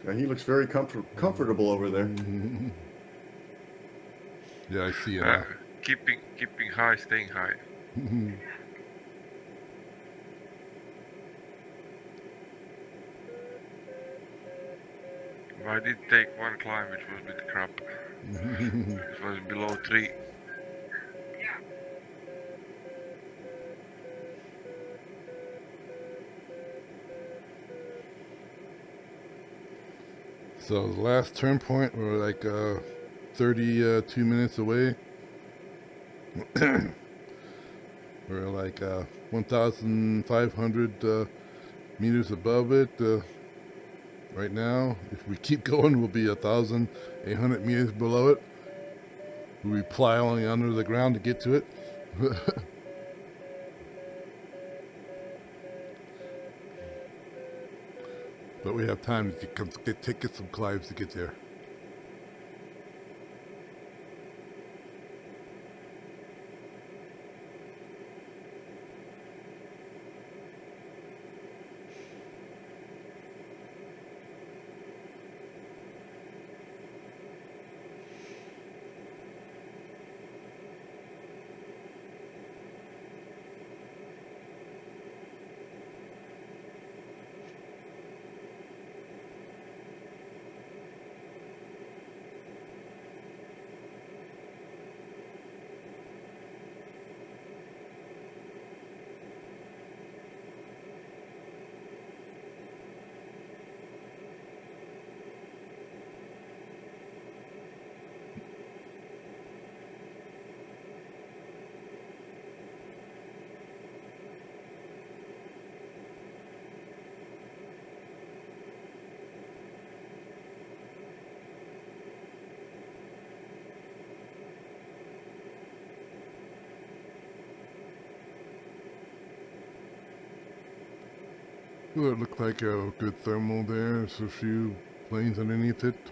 Yeah, he looks very comfortable over there. Yeah, I see you Uh, now. keeping high, staying high. I did take one climb, which was a bit crap. It was below 3. So the last turn point, we're like 32 minutes away. We're like 1,500 meters above it right now. If we keep going, we'll be 1,800 meters below it. We'll be plowing under the ground to get to it. But we have time to get some climbs to get there. Well, it looked like a good thermal there. There's a few planes underneath it.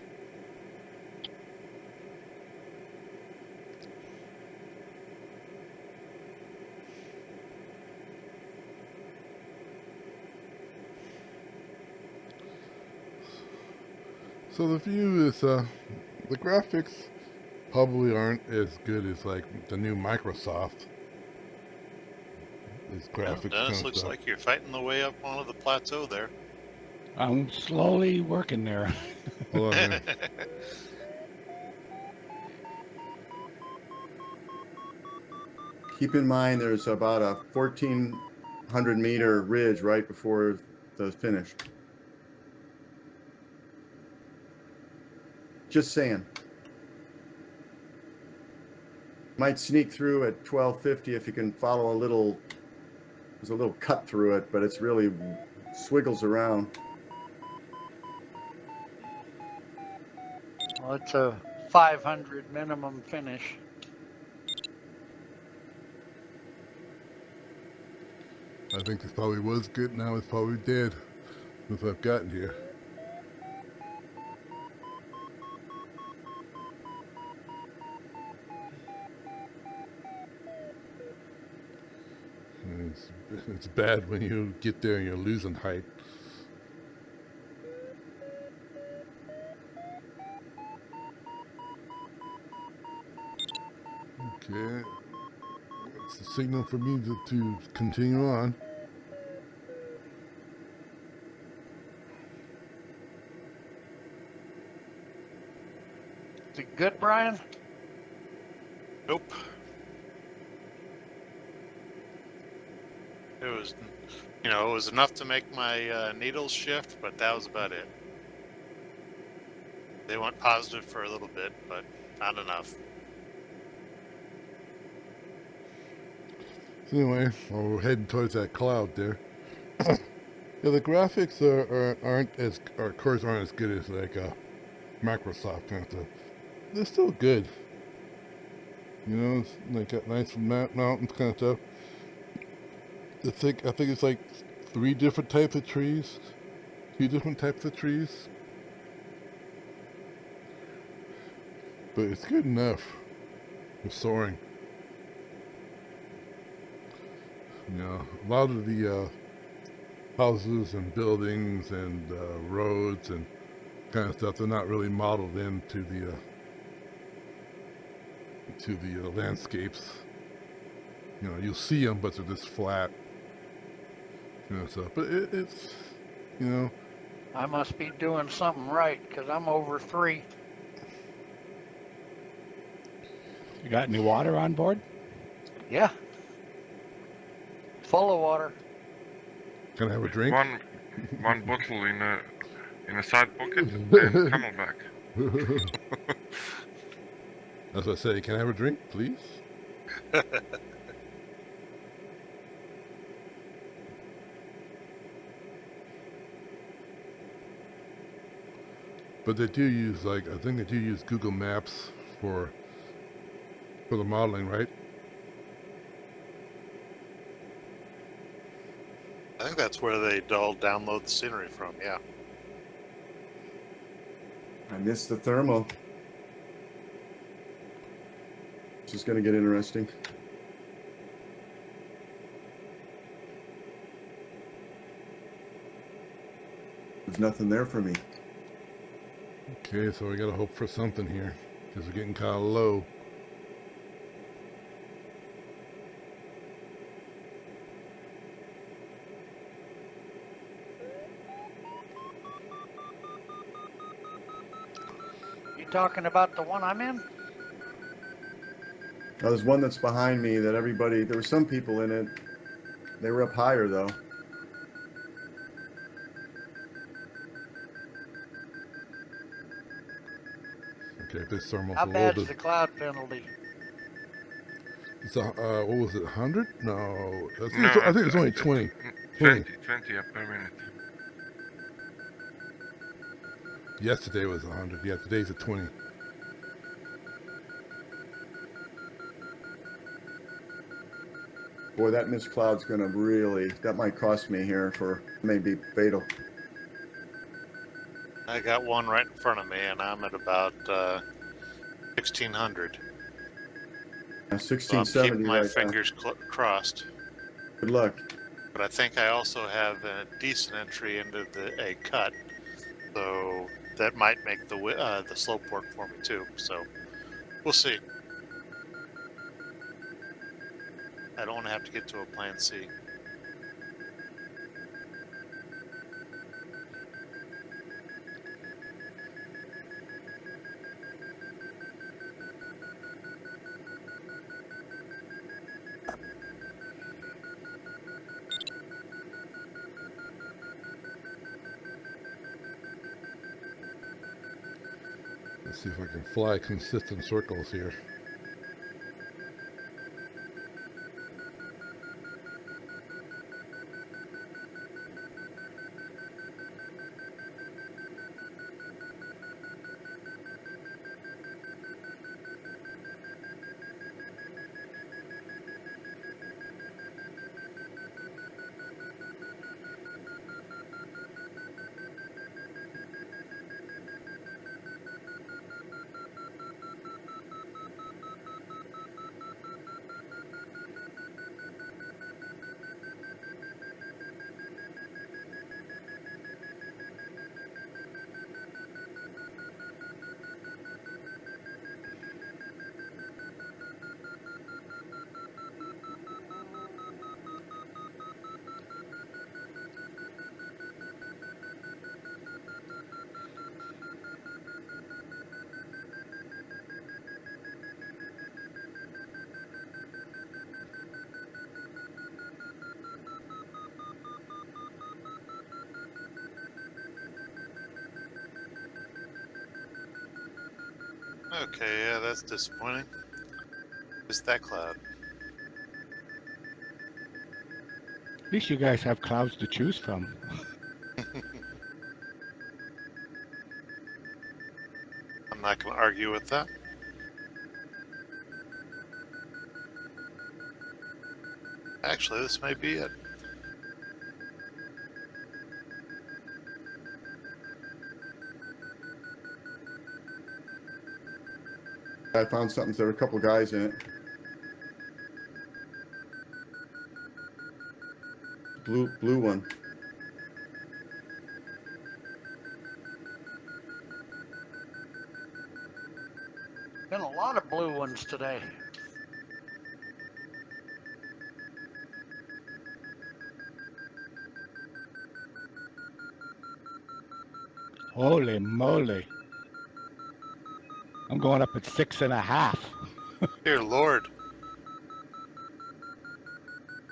So the view is, the graphics probably aren't as good as like the new Microsoft. These Well, graphics Dennis, kind of looks stuff. like you're fighting the way up onto the plateau there. I'm slowly working there. Hold on here. Keep in mind there's about a 1,400 meter ridge right before the finish. Just saying. Might sneak through at 1250 if you can follow a little. There's a little cut through it, but it's really swiggles around. Well, it's a 500 minimum finish. I think this probably was good. Now it's probably dead since I've gotten here. And it's bad when you get there and you're losing height. Okay. It's a signal for me to continue on. Is it good, Brian? Nope. It was, it was enough to make my needles shift, but that was about it. They went positive for a little bit, but not enough. So anyway, well, we're heading towards that cloud there. Yeah, the graphics aren't as, or of course aren't as good as like Microsoft kind of stuff. They're still good. It's like got nice mountains kind of stuff. I think it's like 3 different types of trees, 2 different types of trees, but it's good enough for soaring. A lot of the houses and buildings and roads and kind of stuff, they're not really modeled into the landscapes. You'll see them, but they're just flat. Stuff. But it's, I must be doing something right because I'm over 3. You got any water on board? Yeah. Full of water. Can I have a drink? One bottle in a side pocket and camelback. As I say, can I have a drink, please? But they do use, I think they do use Google Maps for the modeling, right? I think that's where they all download the scenery from, yeah. I missed the thermal. This is going to get interesting. There's nothing there for me. Okay, so we gotta hope for something here, because we're getting kind of low. You talking about the one I'm in? Now, there's one that's behind me that there were some people in it. They were up higher though. Okay, this thermal's How a little bad's bit. the cloud penalty? It's what was it, 100? No, No, I think it's only 20. 20 per minute. Yesterday was 100. Yeah, today's at 20. Boy, that mist cloud's going to that might cost me here maybe fatal. I got one right in front of me, and I'm at about 1600. 1670 So I'm keeping my right fingers crossed. now. Good luck. But I think I also have a decent entry into a cut, so that might make the slope work for me too. So we'll see. I don't want to have to get to a plan C. Let's see if I can fly consistent circles here. Okay, yeah, that's disappointing. Just that cloud. At least you guys have clouds to choose from. I'm not going to argue with that. Actually, this might be it. I found something. There were a couple guys in it. Blue one. Been a lot of blue ones today. Holy moly. I'm going up at 6.5. Dear Lord.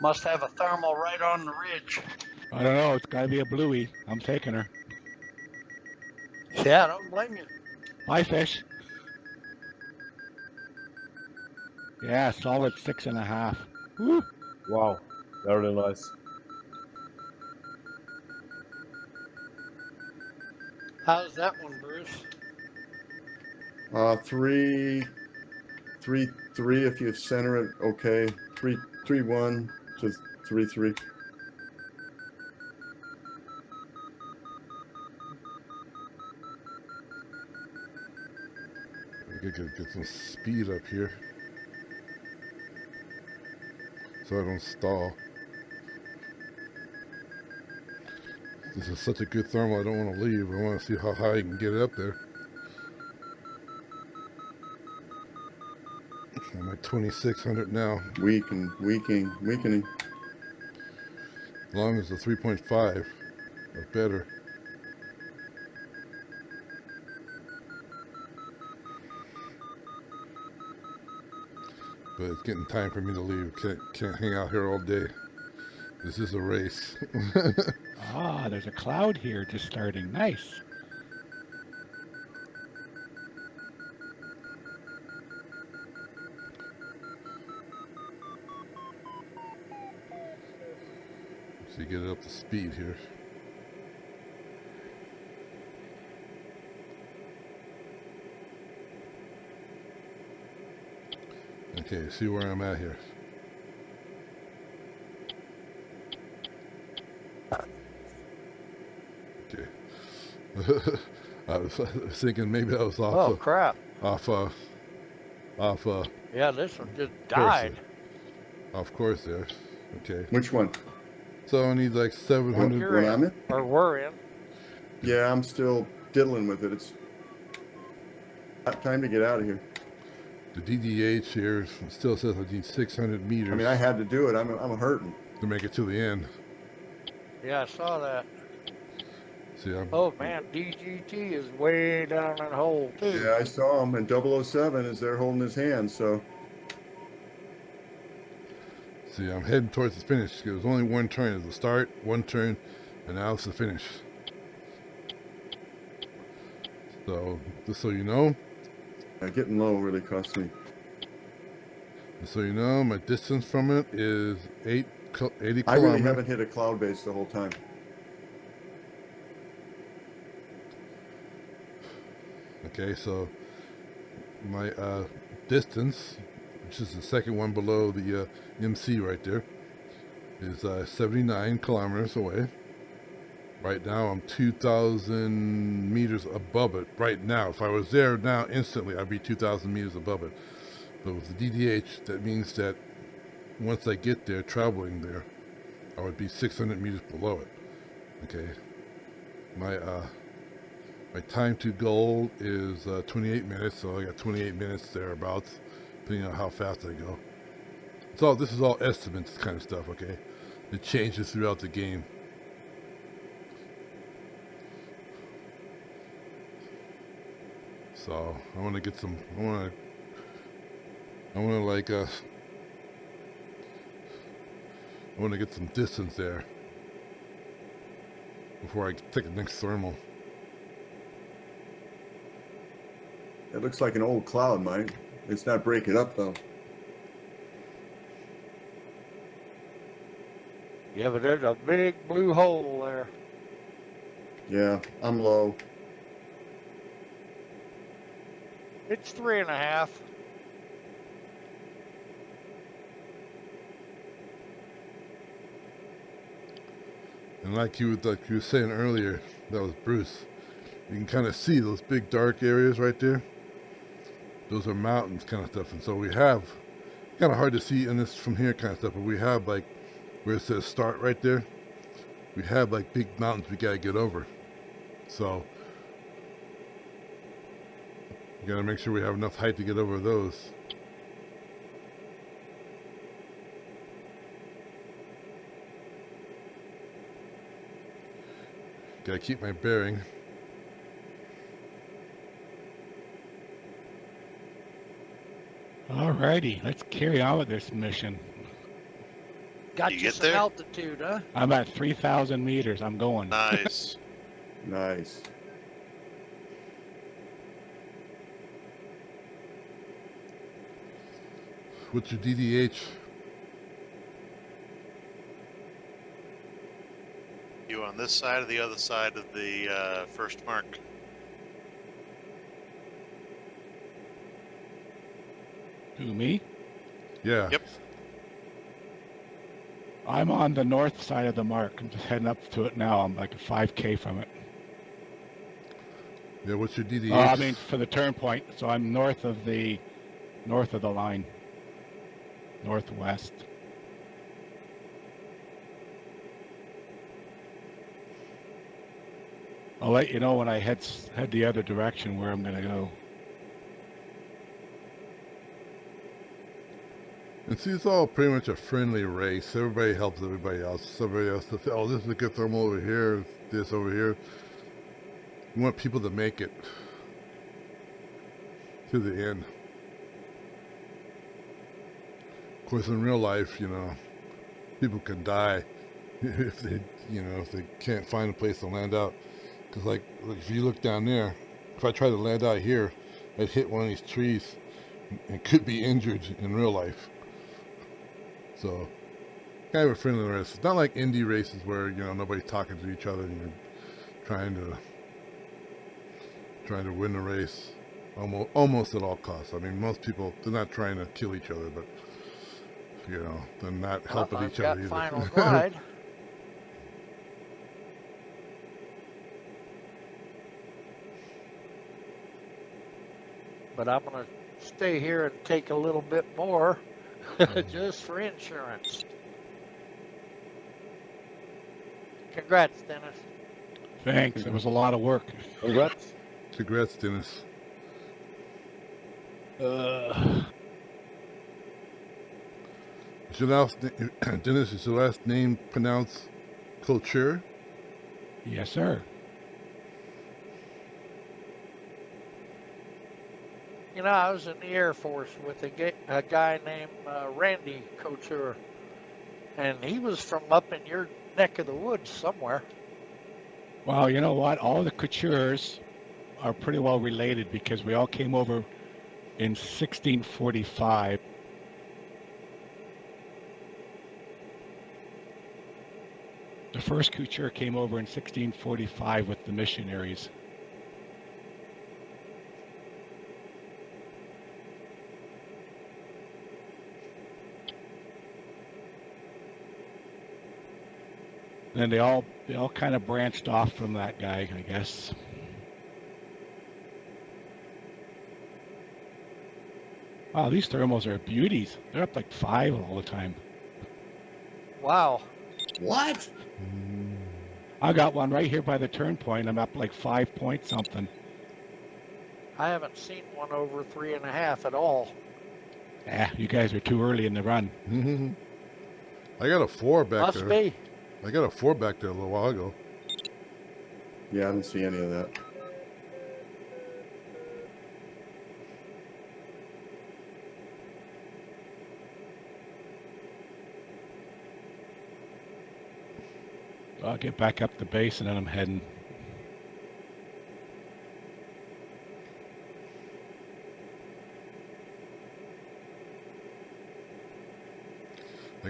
Must have a thermal right on the ridge. I don't know. It's got to be a bluey. I'm taking her. Yeah, I don't blame you. Hi, fish. Yeah, solid 6.5. Woo. Wow, very nice. How's that one, Bruce? 3-3 if you center it. Okay, 3-1 to 3-3. I gotta get some speed up here so I don't stall. This is such a good thermal, I don't want to leave. I want to see how high I can get it up there. I'm at 2600 now. Weakening. As long as the 3.5 or better. But it's getting time for me to leave. Can't hang out here all day. This is a race. Ah, there's a cloud here just starting. Nice. So you get it up to speed here. Okay, see where I'm at here. Okay. I was thinking maybe I was off. Oh, crap. Off. Yeah, this one just died. Off course there. Okay. Which one? So I need like 700. You're When I'm in, or we're in. Yeah, I'm still diddling with it. It's time to get out of here. The DDH here still says I need 600 meters. I mean, I had to do it. I'm hurting. To make it to the end. Yeah, I saw that. See, Oh, man, DGT is way down that hole, too. Yeah, I saw him, and 007 is there holding his hand. So. See, I'm heading towards the finish. There was only one turn at the start, one turn, and now it's the finish. So, just so you know. Getting low really costs me. Just so you know, my distance from it is 80 kilometers. I really haven't hit a cloud base the whole time. Okay, so my distance, which is the second one below the MC right there, is 79 kilometers away. Right now I'm 2,000 meters above it right now. If I was there now instantly, I'd be 2,000 meters above it. But with the DDH, that means that once I get there, traveling there, I would be 600 meters below it. Okay. My time to goal is 28 minutes, so I got 28 minutes thereabouts, depending on how fast I go. This is all estimates kind of stuff, okay? It changes throughout the game. So I want to get some. I want to get some distance there before I take the next thermal. It looks like an old cloud, Mike. It's not breaking up though. Yeah, but there's a big blue hole there. Yeah, I'm low. It's 3.5. And like you were saying earlier, that was Bruce. You can kind of see those big dark areas right there. Those are mountains kind of stuff. And so we have, kind of hard to see in this from here kind of stuff, but we have like, where it says start right there, we have like big mountains we gotta get over. So, we gotta make sure we have enough height to get over those. Gotta keep my bearing. Alrighty, let's carry on with this mission. Got You you get some there? altitude, huh? I'm at 3,000 meters. I'm going. Nice. Nice. What's your DDH? You on this side or the other side of the first mark? Who, me? Yeah. Yep. I'm on the north side of the mark. I'm just heading up to it now. I'm like a 5K from it. Yeah, what's your DDH? I mean, for the turn point. So I'm north of the line. Northwest. I'll let you know when I head the other direction where I'm gonna go. And see, it's all pretty much a friendly race. Everybody helps everybody else. Somebody else to say, oh, this is a good thermal over here, this over here. You want people to make it to the end. Of course, in real life, you know, people can die if they, if they can't find a place to land out. Because, like, if you look down there, if I try to land out here, I'd hit one of these trees and could be injured in real life. So, kind of a friendly race. It's not like indie races where, nobody's talking to each other and you're trying to win the race almost at all costs. I mean, most people, they're not trying to kill each other, but, they're not helping each other either. Final glide. But I'm going to stay here and take a little bit more just for insurance. Congrats, Dennis. Thanks. It was a lot of work. Congrats. Congrats, Dennis. Is your last Dennis, is your last name pronounced Couture? Yes, sir. I was in the Air Force with a guy named Randy Couture, and he was from up in your neck of the woods somewhere. Well, you know what? All the coutures are pretty well related because we all came over in 1645. The first couture came over in 1645 with the missionaries. And they all kind of branched off from that guy, I guess. Wow, these thermals are beauties. They're up like 5 all the time. Wow. What? I got one right here by the turn point. I'm up like 5 point something. I haven't seen one over 3.5 at all. You guys are too early in the run. I got a 4 back Must there. be. I got a 4 back there a little while ago. Yeah, I didn't see any of that. I'll get back up the base and then I'm heading.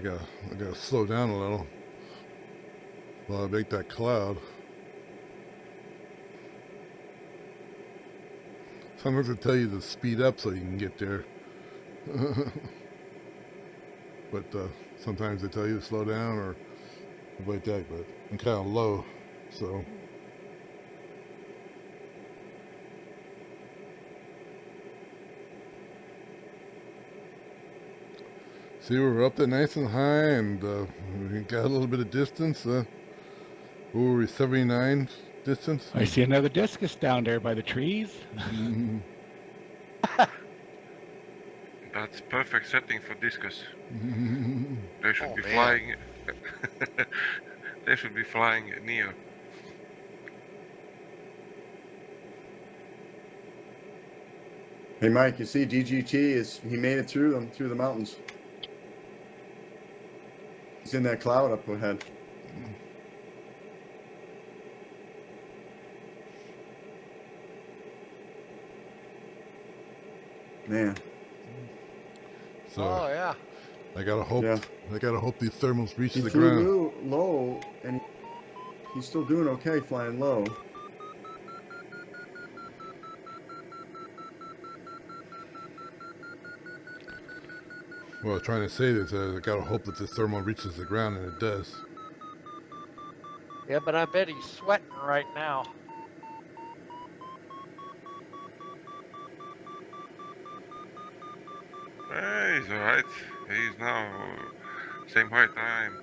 gotta slow down a little while I make that cloud. Sometimes they tell you to speed up so you can get there. But sometimes they tell you to slow down or stuff like that, but I'm kind of low, so. See, we're up there nice and high, and we got a little bit of distance. What were we, 79 distance? I see another discus down there by the trees. That's perfect setting for discus. They should Oh, be man. flying. They should be flying near. Hey, Mike, you see DGT he made it through the mountains. He's in that cloud up ahead. Man. So Oh yeah. I gotta hope. Yeah. I gotta hope these thermals reach He the ground. flew low, and he's still doing okay flying low. Well, I was trying to say that I gotta hope that this thermal reaches the ground, and it does. Yeah, but I bet he's sweating right now. Hey, he's alright. He's now same height I am.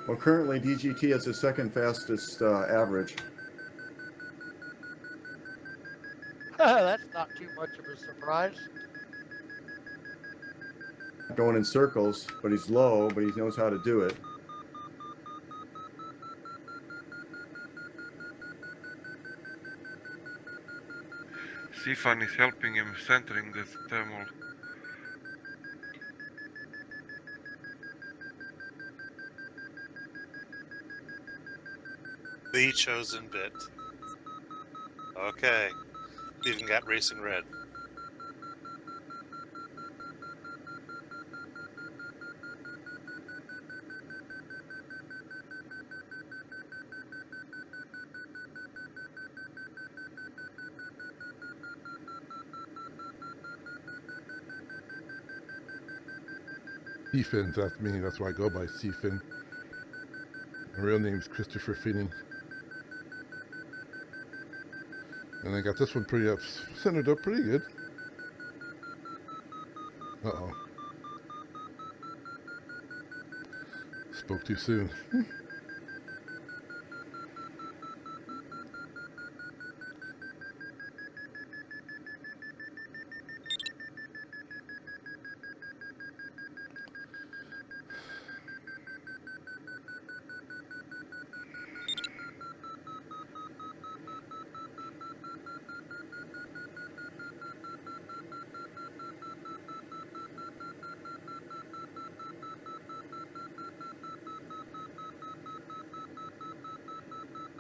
Well, currently DGT has the second fastest average. That's not too much of a surprise. Going in circles, but he's low, but he knows how to do it. Sifan is helping him centering the thermal. The chosen bit. Okay. Even got racing red. Seafin, that's me. That's why I go by Seafin. My real name's Christopher Finning. And I got this one pretty up, centered up pretty good. Uh-oh. Spoke too soon.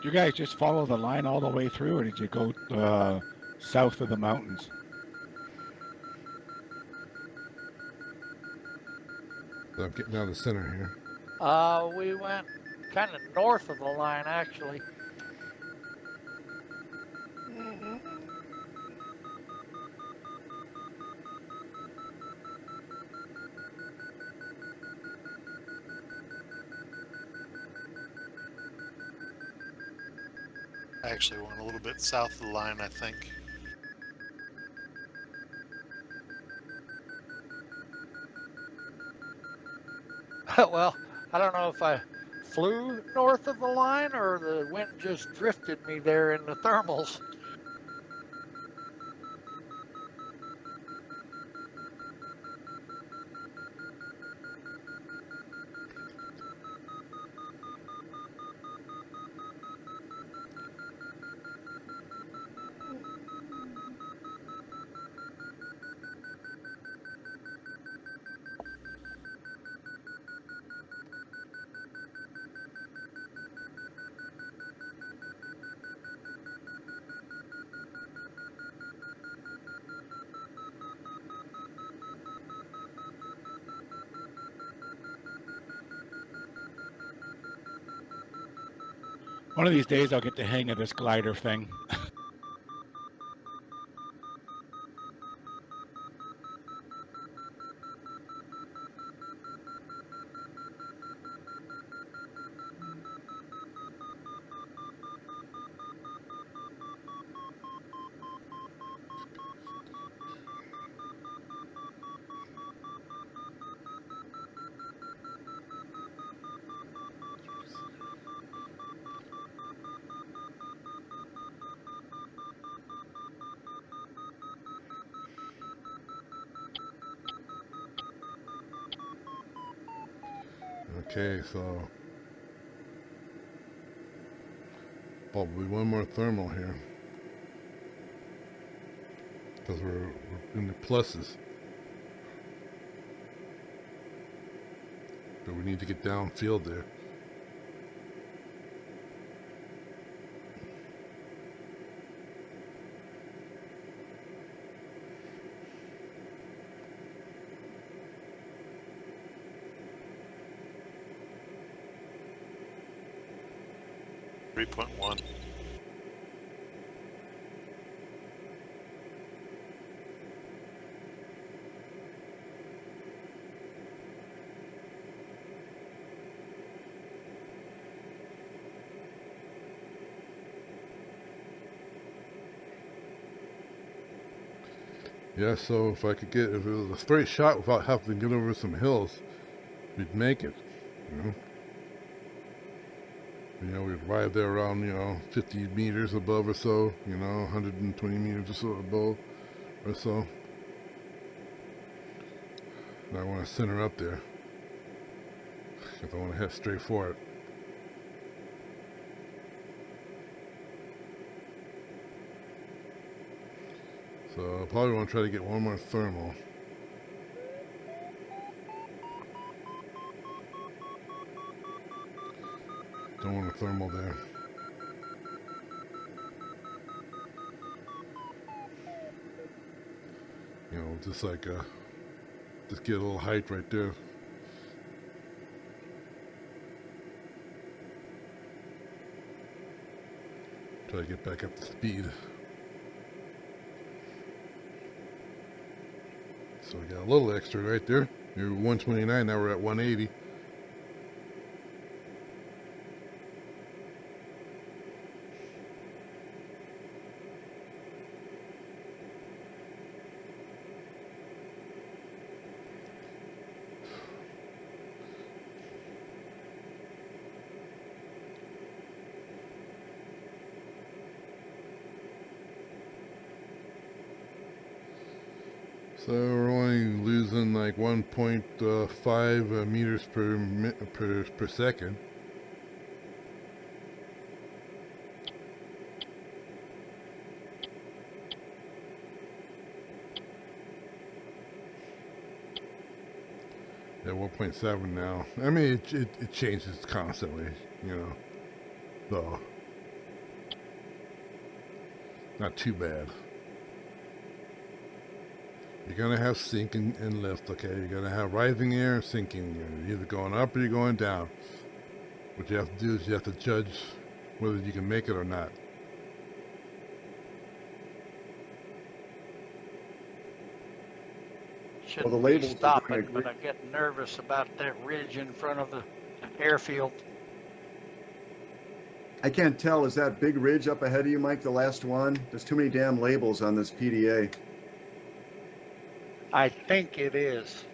You guys just follow the line all the way through, or did you go south of the mountains? So I'm getting down the center here. We went kind of north of the line, actually. I actually went a little bit south of the line, I think. Well, I don't know if I flew north of the line or the wind just drifted me there in the thermals. One of these days I'll get the hang of this glider thing. Okay, so probably one more thermal here because we're in the pluses, but we need to get downfield there. Three 3.1. Yeah, so if I could get, if it was a straight shot without having to get over some hills, we'd make it, you know. You know, we'd ride there around, 50 meters above or so, 120 meters or so above or so. And I want to center up there because I want to head straight for it. So I probably want to try to get one more thermal. Don't want a thermal there. Just like, just get a little height right there. Try to get back up to speed. So we got a little extra right there. We were 129, now we're at 180. So we're only losing like 1.5 meters per second. Yeah, 1.7 now. I mean, it changes constantly, so not too bad. You're gonna have sink and lift, okay? You're gonna have rising air and sinking air. You're either going up or you're going down. What you have to do is you have to judge whether you can make it or not. Shouldn't the be labels are doing a stopping, great- but I get nervous about that ridge in front of the airfield. I can't tell. Is that big ridge up ahead of you, Mike, the last one? There's too many damn labels on this PDA. I think it is.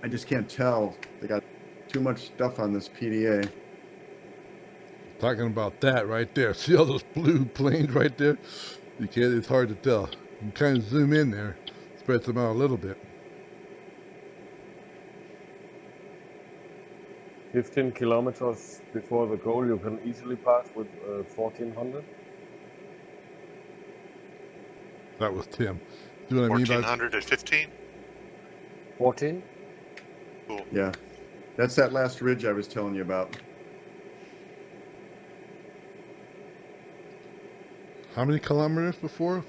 I just can't tell. They got too much stuff on this PDA. Talking about that right there. See all those blue planes right there? You can't, it's hard to tell. You can kind of zoom in there, spreads them out a little bit. 15 kilometers before the goal, you can easily pass with 1400. That was Tim. See what I mean by 1400 at 15. 14? Cool. Yeah. That's that last ridge I was telling you about. how many kilometers before?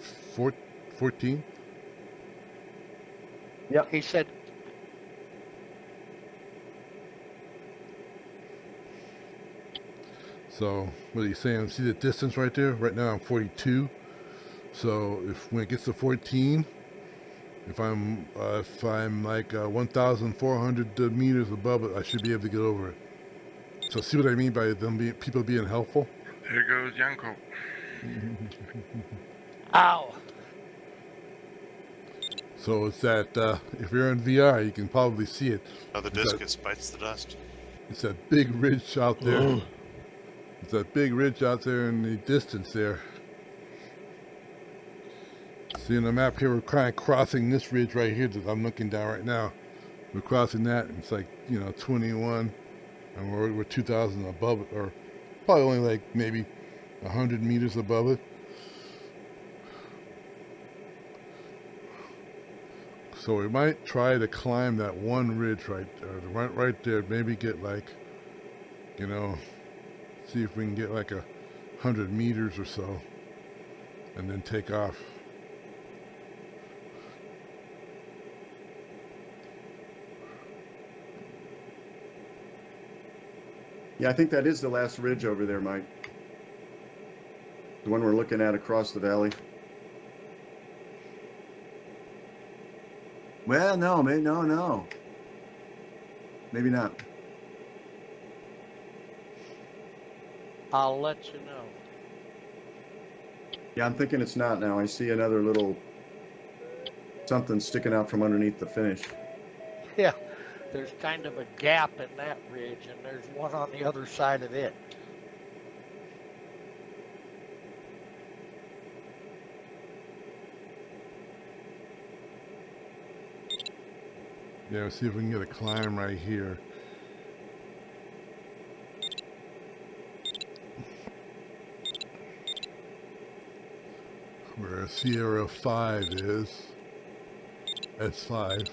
14? He said So what are you saying? See the distance right there? Right now I'm 42. So when it gets to 14, if I'm like 1,400 meters above it, I should be able to get over it. So see what I mean by people being helpful? Here goes Yanko. Ow. So it's that if you're in VR, you can probably see it. Oh, the It's that, discus bites the dust. it's that big ridge out there. Ooh. It's that big ridge out there in the distance there. See on the map here, we're kind of crossing this ridge right here that I'm looking down right now. We're crossing that. And it's like 21, and we're 2,000 above it, or probably only like maybe 100 meters above it. So we might try to climb that one ridge right there. Maybe get like, see if we can get like 100 meters or so, and then take off. Yeah, I think that is the last ridge over there, Mike. The one we're looking at across the valley. Well, no, no. Maybe not. I'll let you know. Yeah, I'm thinking it's not now. I see another little something sticking out from underneath the finish. Yeah, there's kind of a gap in that ridge, and there's one on the other side of it. Yeah, let's see if we can get a climb right here. Where Sierra 5 is. S5.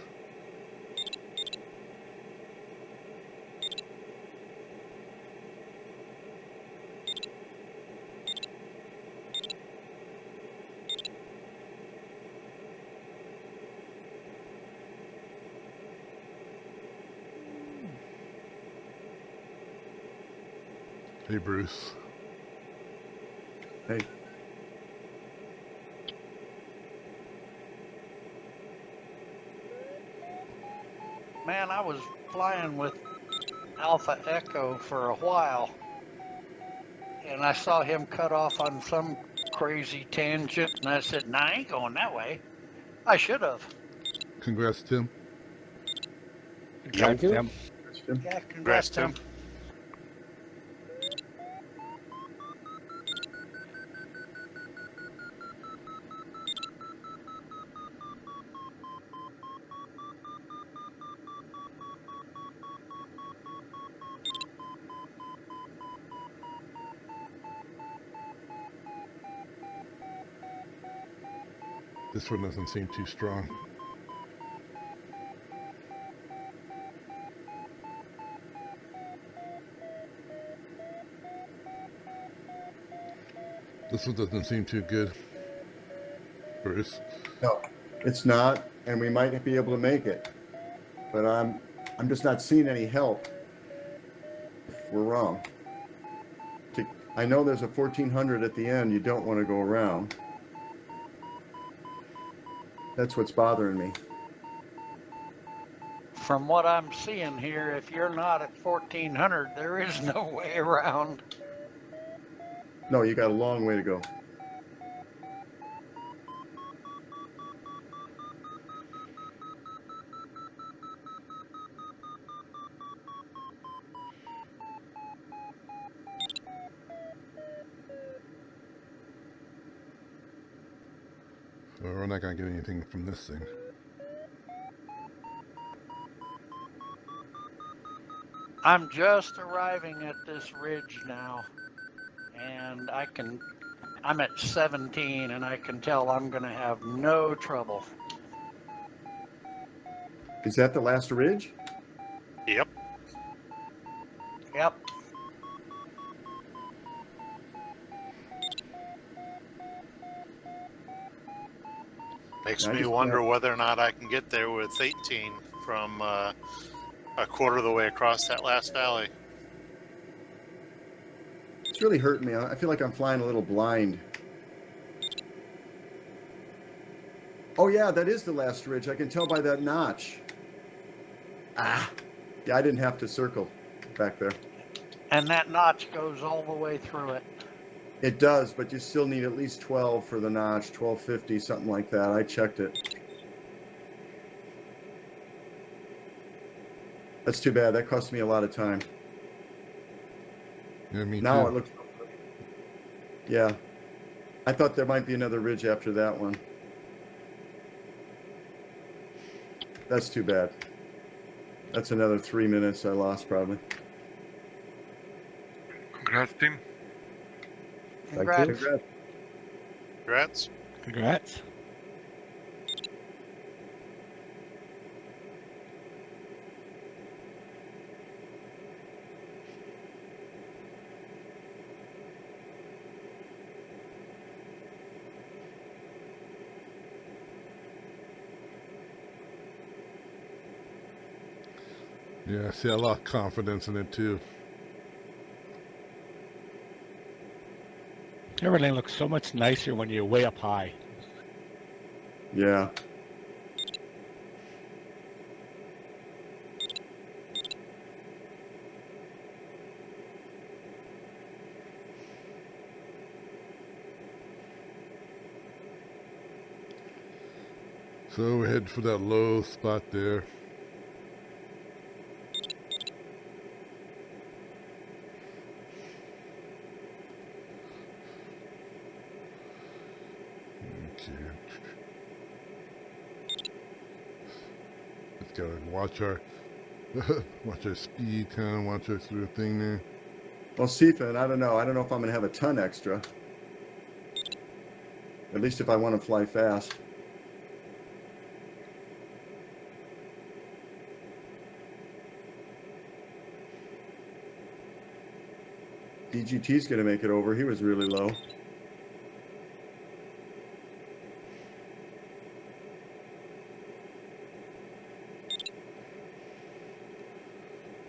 Hey, Bruce. Hey. Man, I was flying with Alpha Echo for a while, and I saw him cut off on some crazy tangent, and I said, nah, I ain't going that way. I should have. Congrats, Tim. Thank you. Them. Yeah, Congrats, congrats, Tim. Tim. This one doesn't seem too strong. This one doesn't seem too good, Bruce. No, it's not, and we might be able to make it. But I'm just not seeing any help if we're wrong. I know there's a 1400 at the end you don't want to go around. That's what's bothering me. From what I'm seeing here, if you're not at 1400, there is no way around. No, you got a long way to go. Well, we're not going to get anything from this thing. I'm just arriving at this ridge now, and I'm at 17, and I can tell I'm going to have no trouble. Is that the last ridge? Yep. Yep. Makes I me just wonder can't- whether or not I can get there with 18 from a quarter of the way across that last valley. It's really hurting me. I feel like I'm flying a little blind. Oh yeah, that is the last ridge. I can tell by that notch. Ah, yeah, I didn't have to circle back there. And that notch goes all the way through it. It does, but you still need at least 12 for the notch, 1250, something like that. I checked it. That's too bad. That cost me a lot of time. Yeah, me Now too. it looks. Yeah. I thought there might be another ridge after that one. That's too bad. That's another 3 minutes I lost probably. Congrats, team. Congrats. Congrats. Congrats. Congrats. Yeah, see, I lost confidence in it too. Everything looks so much nicer when you're way up high. Yeah. So we're heading for that low spot there. Okay. Just gotta watch our watch our speed, kind of watch our sort of thing there. Well, Stephen, I don't know. I don't know if I'm going to have a ton extra. At least if I want to fly fast. DGT's going to make it over. He was really low.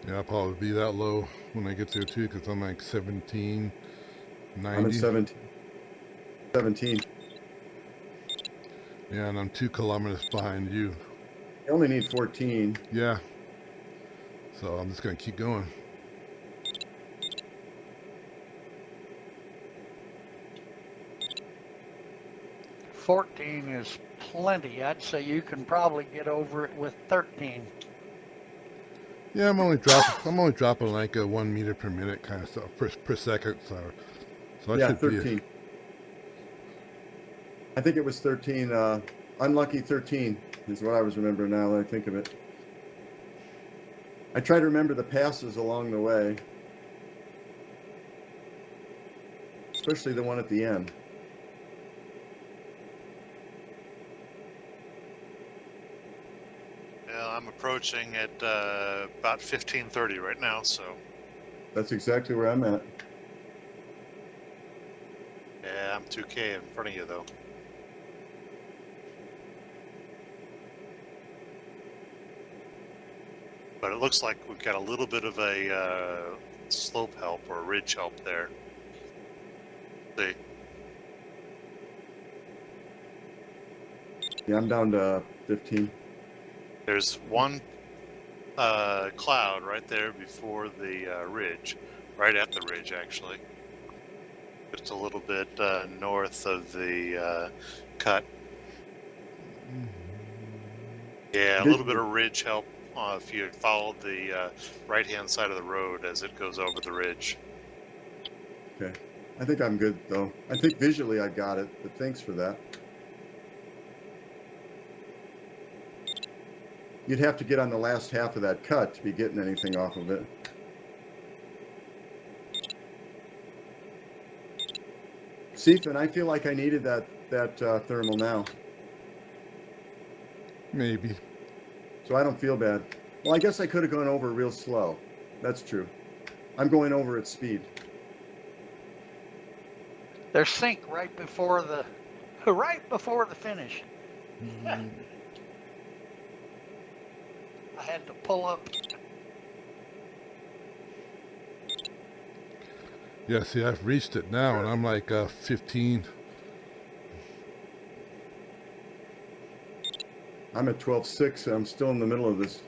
Yeah, I'll probably be that low when I get there too, because I'm like 17, I'm at 90. 17. Yeah, and I'm 2 kilometers behind you. You only need 14. Yeah. So I'm just gonna keep going. $14 is plenty. I'd say you can probably get over it with 13. Yeah, I'm only dropping like a 1 meter per minute kind of stuff per second. So I Yeah, should 13. I think it was 13. Unlucky 13 is what I was remembering now that I think of it. I try to remember the passes along the way, especially the one at the end. Yeah, I'm approaching at about 15:30 right now, so That's exactly where I'm at. yeah, I'm 2K in front of you though. But it looks like we've got a little bit of a slope help or ridge help there. See, Yeah, I'm down to 15. there's one cloud right there before the ridge, right at the ridge actually. Just a little bit north of the cut. Yeah, a little bit of ridge help if you follow the right-hand side of the road as it goes over the ridge. Okay. I think I'm good though. I think visually I got it, but thanks for that. You'd have to get on the last half of that cut to be getting anything off of it. Stephen, I feel like I needed that thermal now, Maybe. so I don't feel bad. Well, I guess I could have gone over real slow. That's true. I'm going over at speed. There's sync right before the finish. I had to pull up. Yeah, see, I've reached it now, and I'm like 15. I'm at 12.6. I'm still in the middle of this.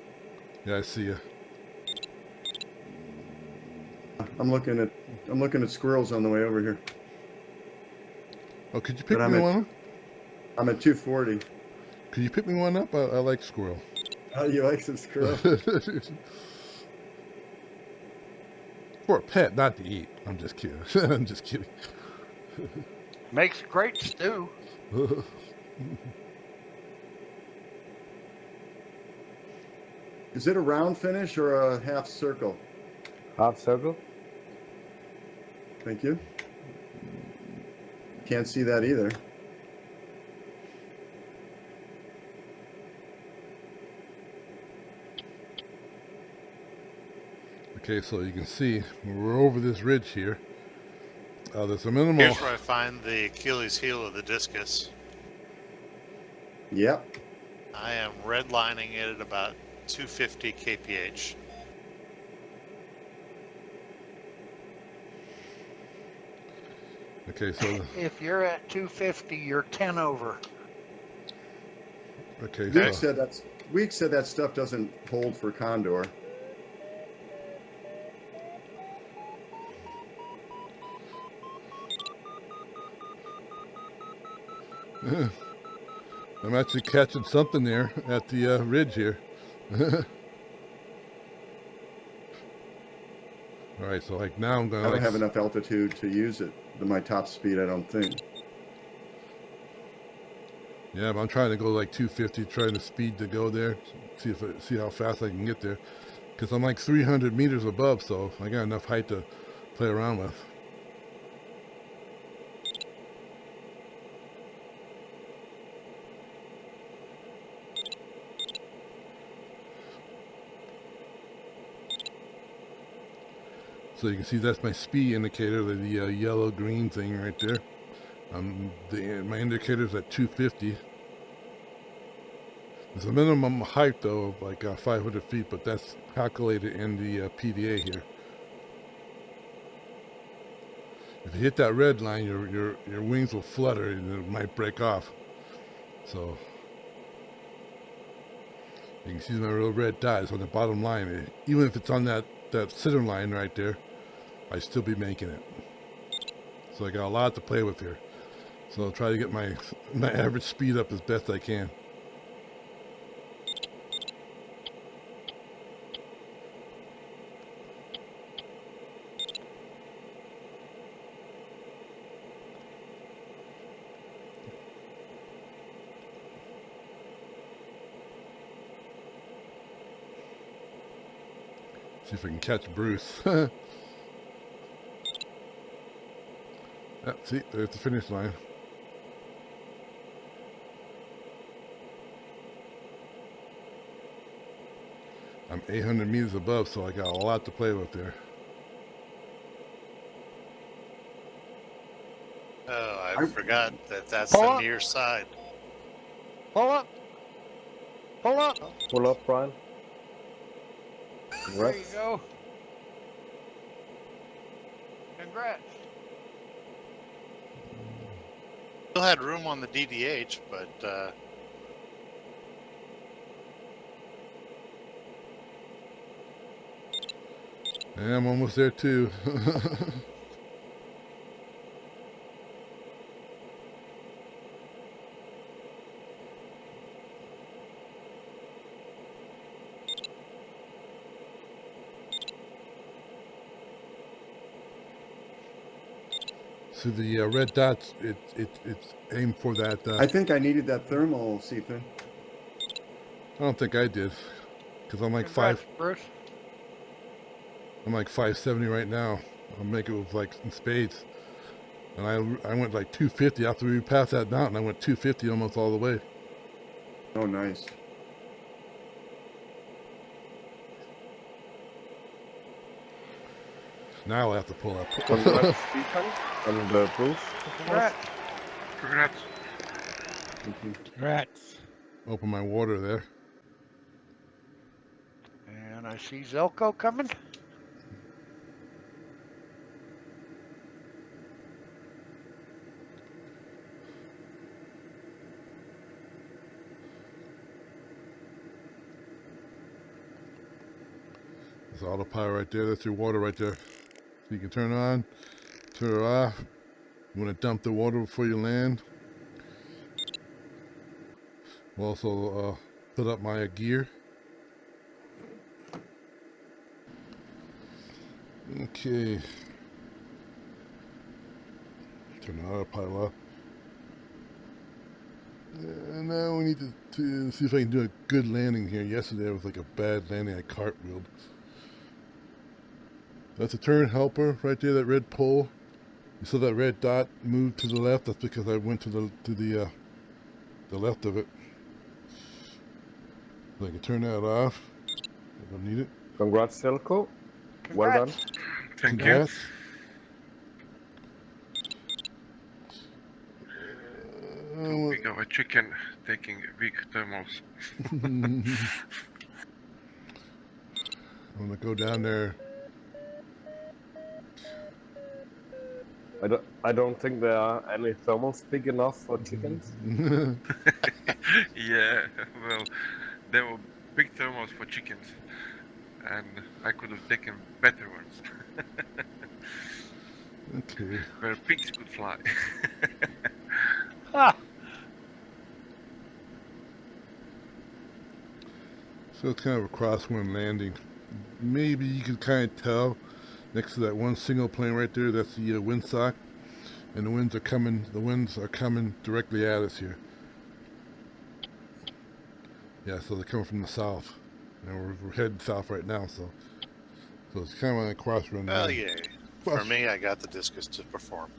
Yeah, I see you. I'm looking at squirrels on the way over here. Oh, could you pick But me one up? I'm at 240. Could you pick me one up? I like squirrel. How do you like some squirrel? For a pet, not to eat. I'm just kidding. I'm just kidding. Makes great stew. Is it a round finish or a half circle? Half circle. Thank you. Can't see that either. Okay, so you can see we're over this ridge here. There's a minimal. Here's where I find the Achilles heel of the discus. Yep. I am redlining it at about 250 kph. Okay, so If you're at 250, you're 10 over. okay, Week said that stuff doesn't hold for Condor. I'm actually catching something there at the ridge here. All right, so like now I'm I gonna don't have enough altitude to use it. My top speed, I don't think. Yeah, but I'm trying to go like 250, trying to speed to go there, see how fast I can get there, because I'm like 300 meters above, so I got enough height to play around with. So you can see that's my speed indicator, the yellow-green thing right there. My indicator's at 250. There's a minimum height though of like 500 feet, but that's calculated in the PDA here. If you hit that red line, your wings will flutter and it might break off. So you can see my little red dot is on the bottom line. Even if it's on that center line right there, I'd still be making it. So I got a lot to play with here. So I'll try to get my average speed up as best I can. See if I can catch Bruce. See, there's the finish line. I'm 800 meters above, so I got a lot to play with there. Oh, I forgot that that's Pull the up. near side. Pull up. Pull up. Pull up, Brian. There you Congrats. go. Congrats. Still had room on the DDH, but Yeah, I'm almost there too. So the red dots, it's aimed for that. I think I needed that thermal, Stephen. I don't think I did, because I'm like Congrats, Bruce. I'm like 570 right now. I'll make it with like in spades. And I went like 250 after we passed that mountain. I went 250 almost all the way. Oh, nice. Now I have to pull up. Congrats, Stephen. And Bruce. Congrats. Congrats. Congrats. Open my water there. And I see Zelko coming. That's autopilot right there. That's your water right there. So you can turn on, turn it off. You want to dump the water before you land. We'll also put up my gear. Okay. Turn the autopilot off. And now we need to see if I can do a good landing here. Yesterday it was like a bad landing. I cartwheeled. That's a turn helper right there. That red pole. You saw that red dot move to the left. That's because I went to the left of it. So I can turn that off. I don't need it. Congrats, Selko. Well done. Congrats. Thank Congrats. you. Too big of a chicken taking big thermals. I'm gonna go down there. I don't think there are any thermals big enough for chickens. Yeah, well, there were big thermals for chickens, and I could have taken better ones. Okay. Where pigs could fly. Ah, So it's kind of a crosswind landing. Maybe you can kind of tell next to that one single plane right there. That's the windsock, and the winds are coming. The winds are coming directly at us here. Yeah, so they're coming from the south, and we're heading south right now. So it's kind of like a crosswind. Well, yay. For Cross- me, I got the discus to perform.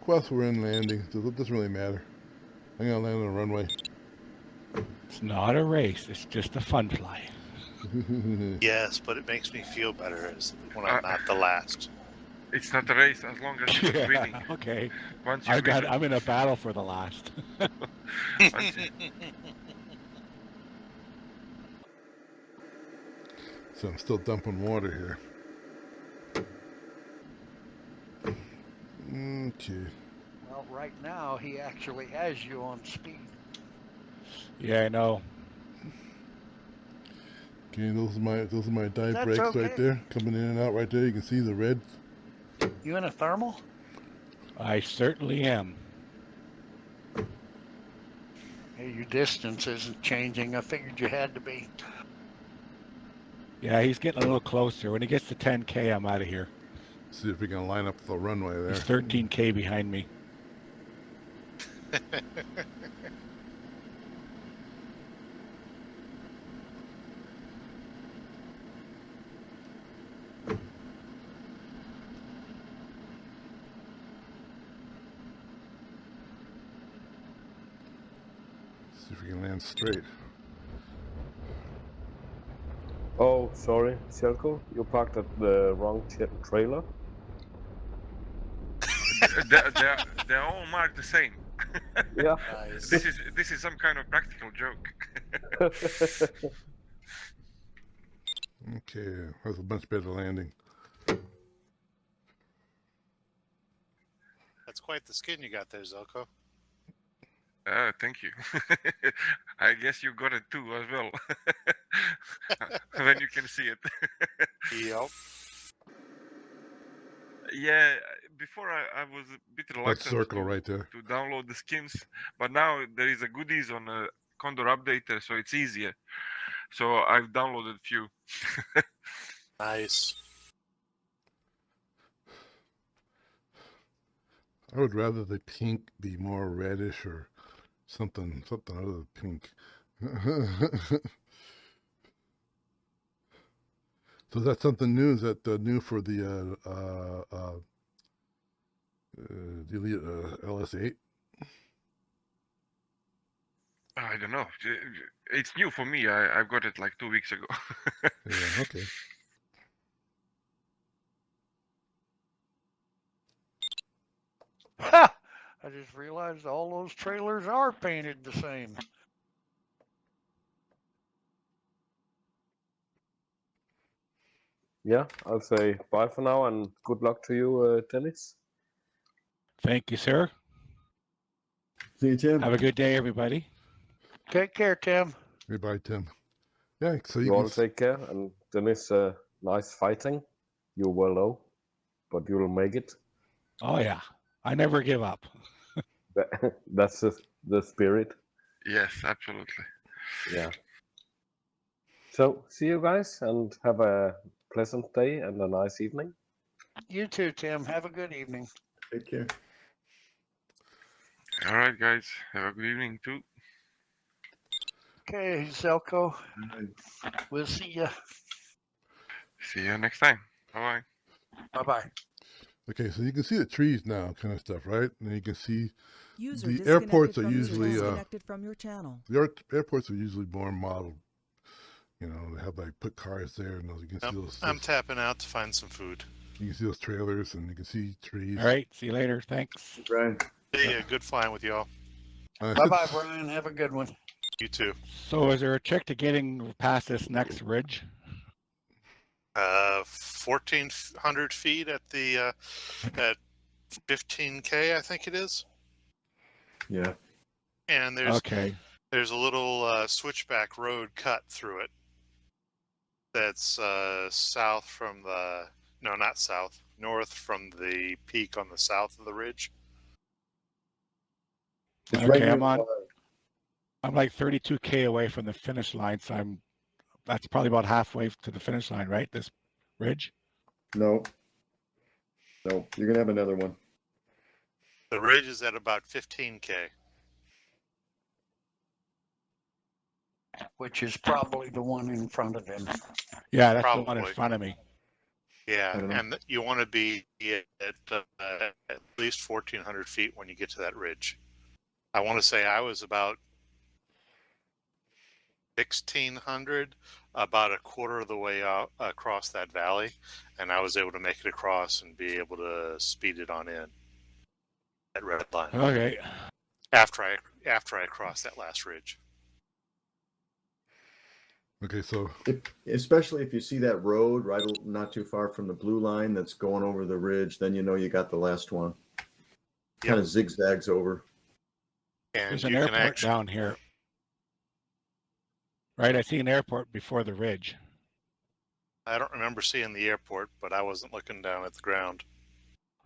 crosswind landing. So it doesn't really matter. I'm gonna land on the runway. It's not a race. It's just a fun fly. Yes, but it makes me feel better as when I'm not the last. It's not a race as long as you're not winning. Okay. Once you win, I'm in a battle for the last. once you- So I'm still dumping water here. Okay. well, right now he actually has you on speed. Yeah, I know. Okay, those are my dive That's brakes okay. right there, coming in and out right there. You can see the red. You in a thermal? I certainly am. Hey, your distance isn't changing. I figured you had to be. Yeah, he's getting a little closer. When he gets to 10K, I'm out of here. See if we can line up the runway there. He's 13K behind me. See if we can land straight. Oh, sorry, Selko. You parked at the wrong trailer. they're all marked the same. Yeah. Nice. This is some kind of practical joke. Okay, that's a much better landing. That's quite the skin you got there, Zelko. Thank you. I guess you got it too as well. When you can see it. Yep. Yeah, before I was a bit That reluctant circle right there. to download the skins, but now there is a goodies on a Condor updater, so it's easier. So I've downloaded a few. Nice. I would rather the pink be more reddish or something other than pink. So that's something new. Is that new for the Elite LS8? I don't know. It's new for me. I've got it like 2 weeks ago. Yeah. Okay. Ha! I just realized all those trailers are painted the same. Yeah, I'll say bye for now and good luck to you, Dennis. Thank you, sir. See you, Tim. Have a good day, everybody. Take care, Tim. Goodbye, Tim. Yeah, so you You can. all take care, and Dennis, nice fighting. You were low, but you'll make it. Oh yeah, I never give up. That's the spirit. Yes, absolutely. Yeah. So see you guys, and have a pleasant day and a nice evening. You too, Tim. Have a good evening. Take care. All right, guys. Have a good evening too. Okay, Zelko. Bye. We'll see you. See you next time. Bye bye. Bye bye. Okay, so you can see the trees now, kind of stuff, right? And you can see User the disconnected airports are from your usually channel. Disconnected from your channel. airports are usually more modeled. You know, they have like put cars there, and you can see those. I'm tapping out to find some food. You can see those trailers, and you can see trees. All right, see you later. Thanks. Brian. Hey, good flying with y'all. Bye bye, Brian. Have a good one. You too. So is there a trick to getting past this next ridge? 1,400 feet at the at 15K, I think it is. Yeah. And there's Okay. a little switchback road cut through it. That's south from the not south, north from the peak on the south of the ridge. It's right Okay, near I'm the on. line. I'm like 32K away from the finish line, so that's probably about halfway to the finish line, right? This ridge. No. No, you're gonna have another one. The ridge is at about 15K. Which is probably the one in front of him. Yeah, that's the one in Probably. front of me. Yeah, I don't know. and you want to be at least 1,400 feet when you get to that ridge. I want to say I was about 1,600, about a quarter of the way out across that valley, and I was able to make it across and be able to speed it on in that red line Okay. after I crossed that last ridge. Okay, so Especially if you see that road right not too far from the blue line that's going over the ridge, then you know you got the last one. Kind of zigzags over. And There's an you can airport actually, down here. Right, I see an airport before the ridge. I don't remember seeing the airport, but I wasn't looking down at the ground.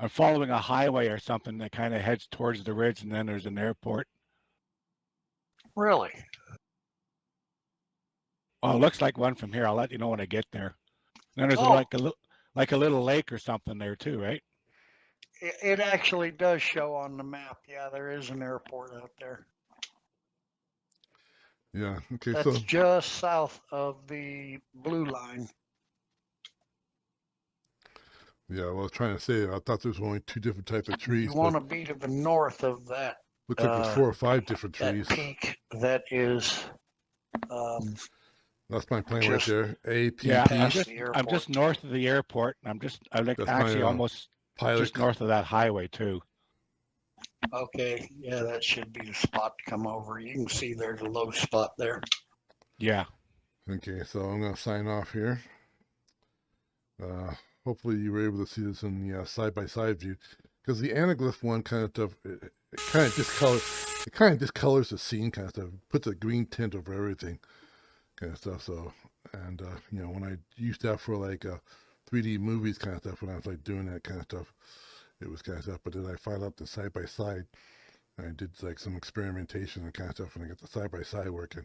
I'm following a highway or something that kind of heads towards the ridge, and then there's an airport. Really? Well, it looks like one from here. I'll let you know when I get there. Then there's Oh. like a little lake or something there too, right? It actually does show on the map. Yeah, there is an airport out there. yeah, okay, That's just south of the blue line. yeah. Well, I was trying to say, I thought there was only two different types of trees. You want to be to the north of that. Looks like there's 4 or 5 different that trees. peak that is. That's my plane right there. APP. Yeah, Past the I'm airport. just north of the airport. I'm like That's actually my, almost pilot. just north of that highway too. Okay, yeah, that should be the spot to come over. You can see there's a low spot there. Yeah. Okay, so I'm gonna sign off here. Hopefully you were able to see this in the side-by-side view, because the anaglyph one kind of stuff, it kind of discolors the scene, kind of stuff. Puts a green tint over everything, kind of stuff. So, and you know, when I used that for like 3D movies, kind of stuff, when I was like doing that kind of stuff, it was kind of stuff. But then I filed up the side-by-side, and I did like some experimentation and kind of stuff, and I got the side-by-side working.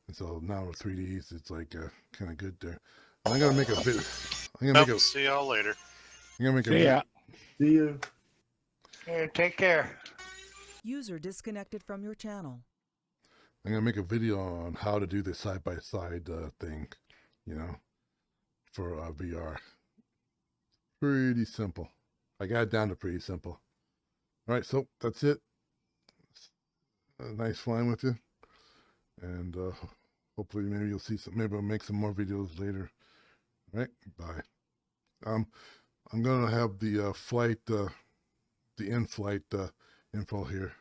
And so now with 3Ds, it's like kind of good there. And I'm gonna make a video. See y'all later. I'm gonna make See ya. See you. Hey, take care. User disconnected from your channel. I'm gonna make a video on how to do this side-by-side thing, you know, for VR. Pretty simple. I got it down to pretty simple. All right, so that's it. Nice flying with you, and hopefully maybe you'll see some. Maybe I'll make some more videos later. All right, bye. I'm gonna have the flight, the in-flight info here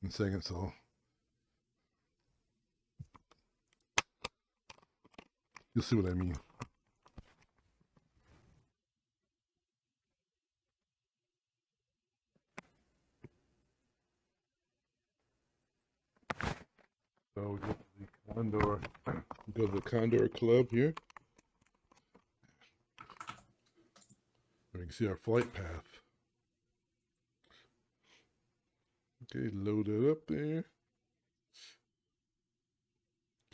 in a second, so you'll see what I mean. So we go to the Condor, Condor Club here. We can see our flight path. Okay, load it up there.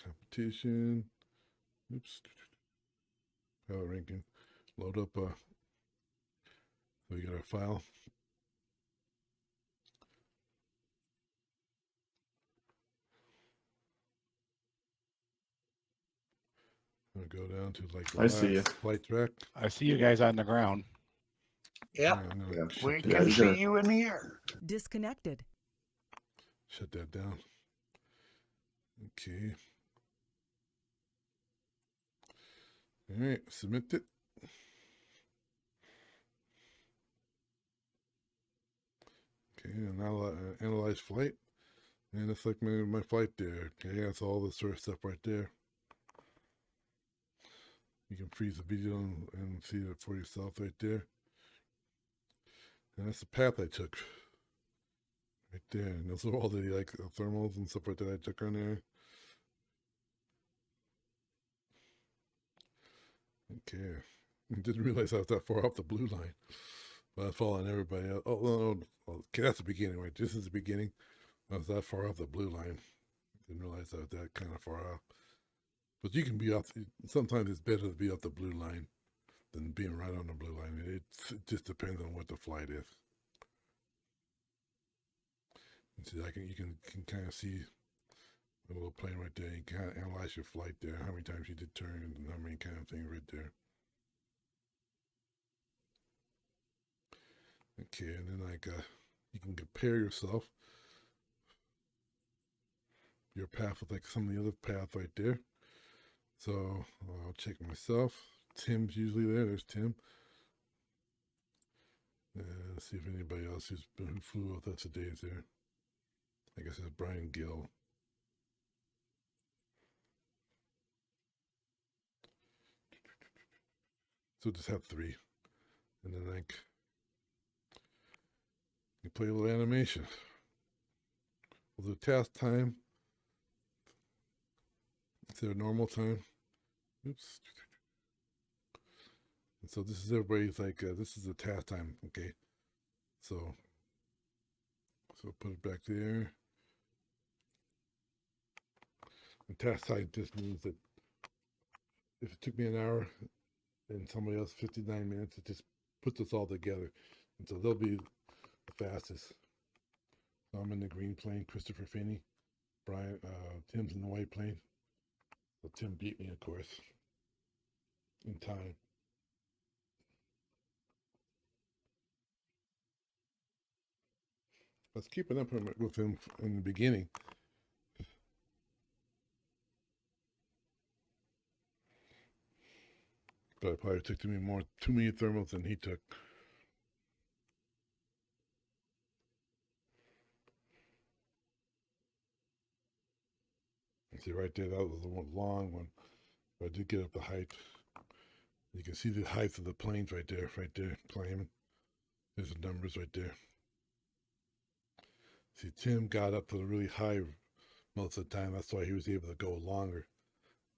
Competition. Oops. Power ranking. Load up. So we got our file. I'm gonna go down to like the I see last you. flight track. I see you guys on the ground. Yeah, I'm gonna Yeah. shut we that- Yeah, can you see gotta- you in the air. Disconnected. Shut that down. Okay. All right, submit it. Okay, and now analyze flight. And it's like my flight there. Okay, that's all the sort of stuff right there. You can freeze the video and see it for yourself right there. And that's the path I took. Right there. And those are all the like thermals and stuff like that I took on there. Okay. I didn't realize I was that far off the blue line. But I was following everybody else. Oh, no. Okay, that's the beginning, right? This is the beginning. I was that far off the blue line. Didn't realize I was that kind of far off. But you can be off. Sometimes it's better to be off the blue line than being right on the blue line. It just depends on what the flight is. And so you can kind of see a little plane right there. You can kind of analyze your flight there, how many times you did turn, and how many kind of things right there. Okay, and then like you can compare yourself, your path with like some of the other path right there. So I'll check myself. Tim's usually there. There's Tim. Let's see if anybody else who flew with us today is there. I guess it's Brian Gill. So just have 3. And then like you play a little animation. We'll do task time. It's their normal time. Oops. And so this is everybody's like this is the task time, okay? So put it back there. And task time just means that if it took me an hour and somebody else 59 minutes, it just puts us all together. And so they'll be the fastest. So I'm in the green plane, Christopher Finney. Tim's in the white plane. So Tim beat me, of course, in time. I was keeping up with him in the beginning. But it probably took too many thermals than he took. You see right there, that was the one long one. But I did get up the height. You can see the height of the planes right there, climbing. There's the numbers right there. See, Tim got up to the really high most of the time. That's why he was able to go longer.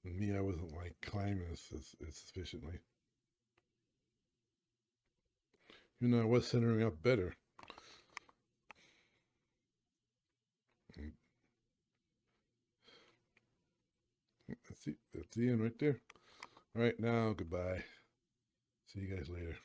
And me, I wasn't like climbing as sufficiently. Even though I was centering up better. That's the end right there. All right, now, goodbye. See you guys later.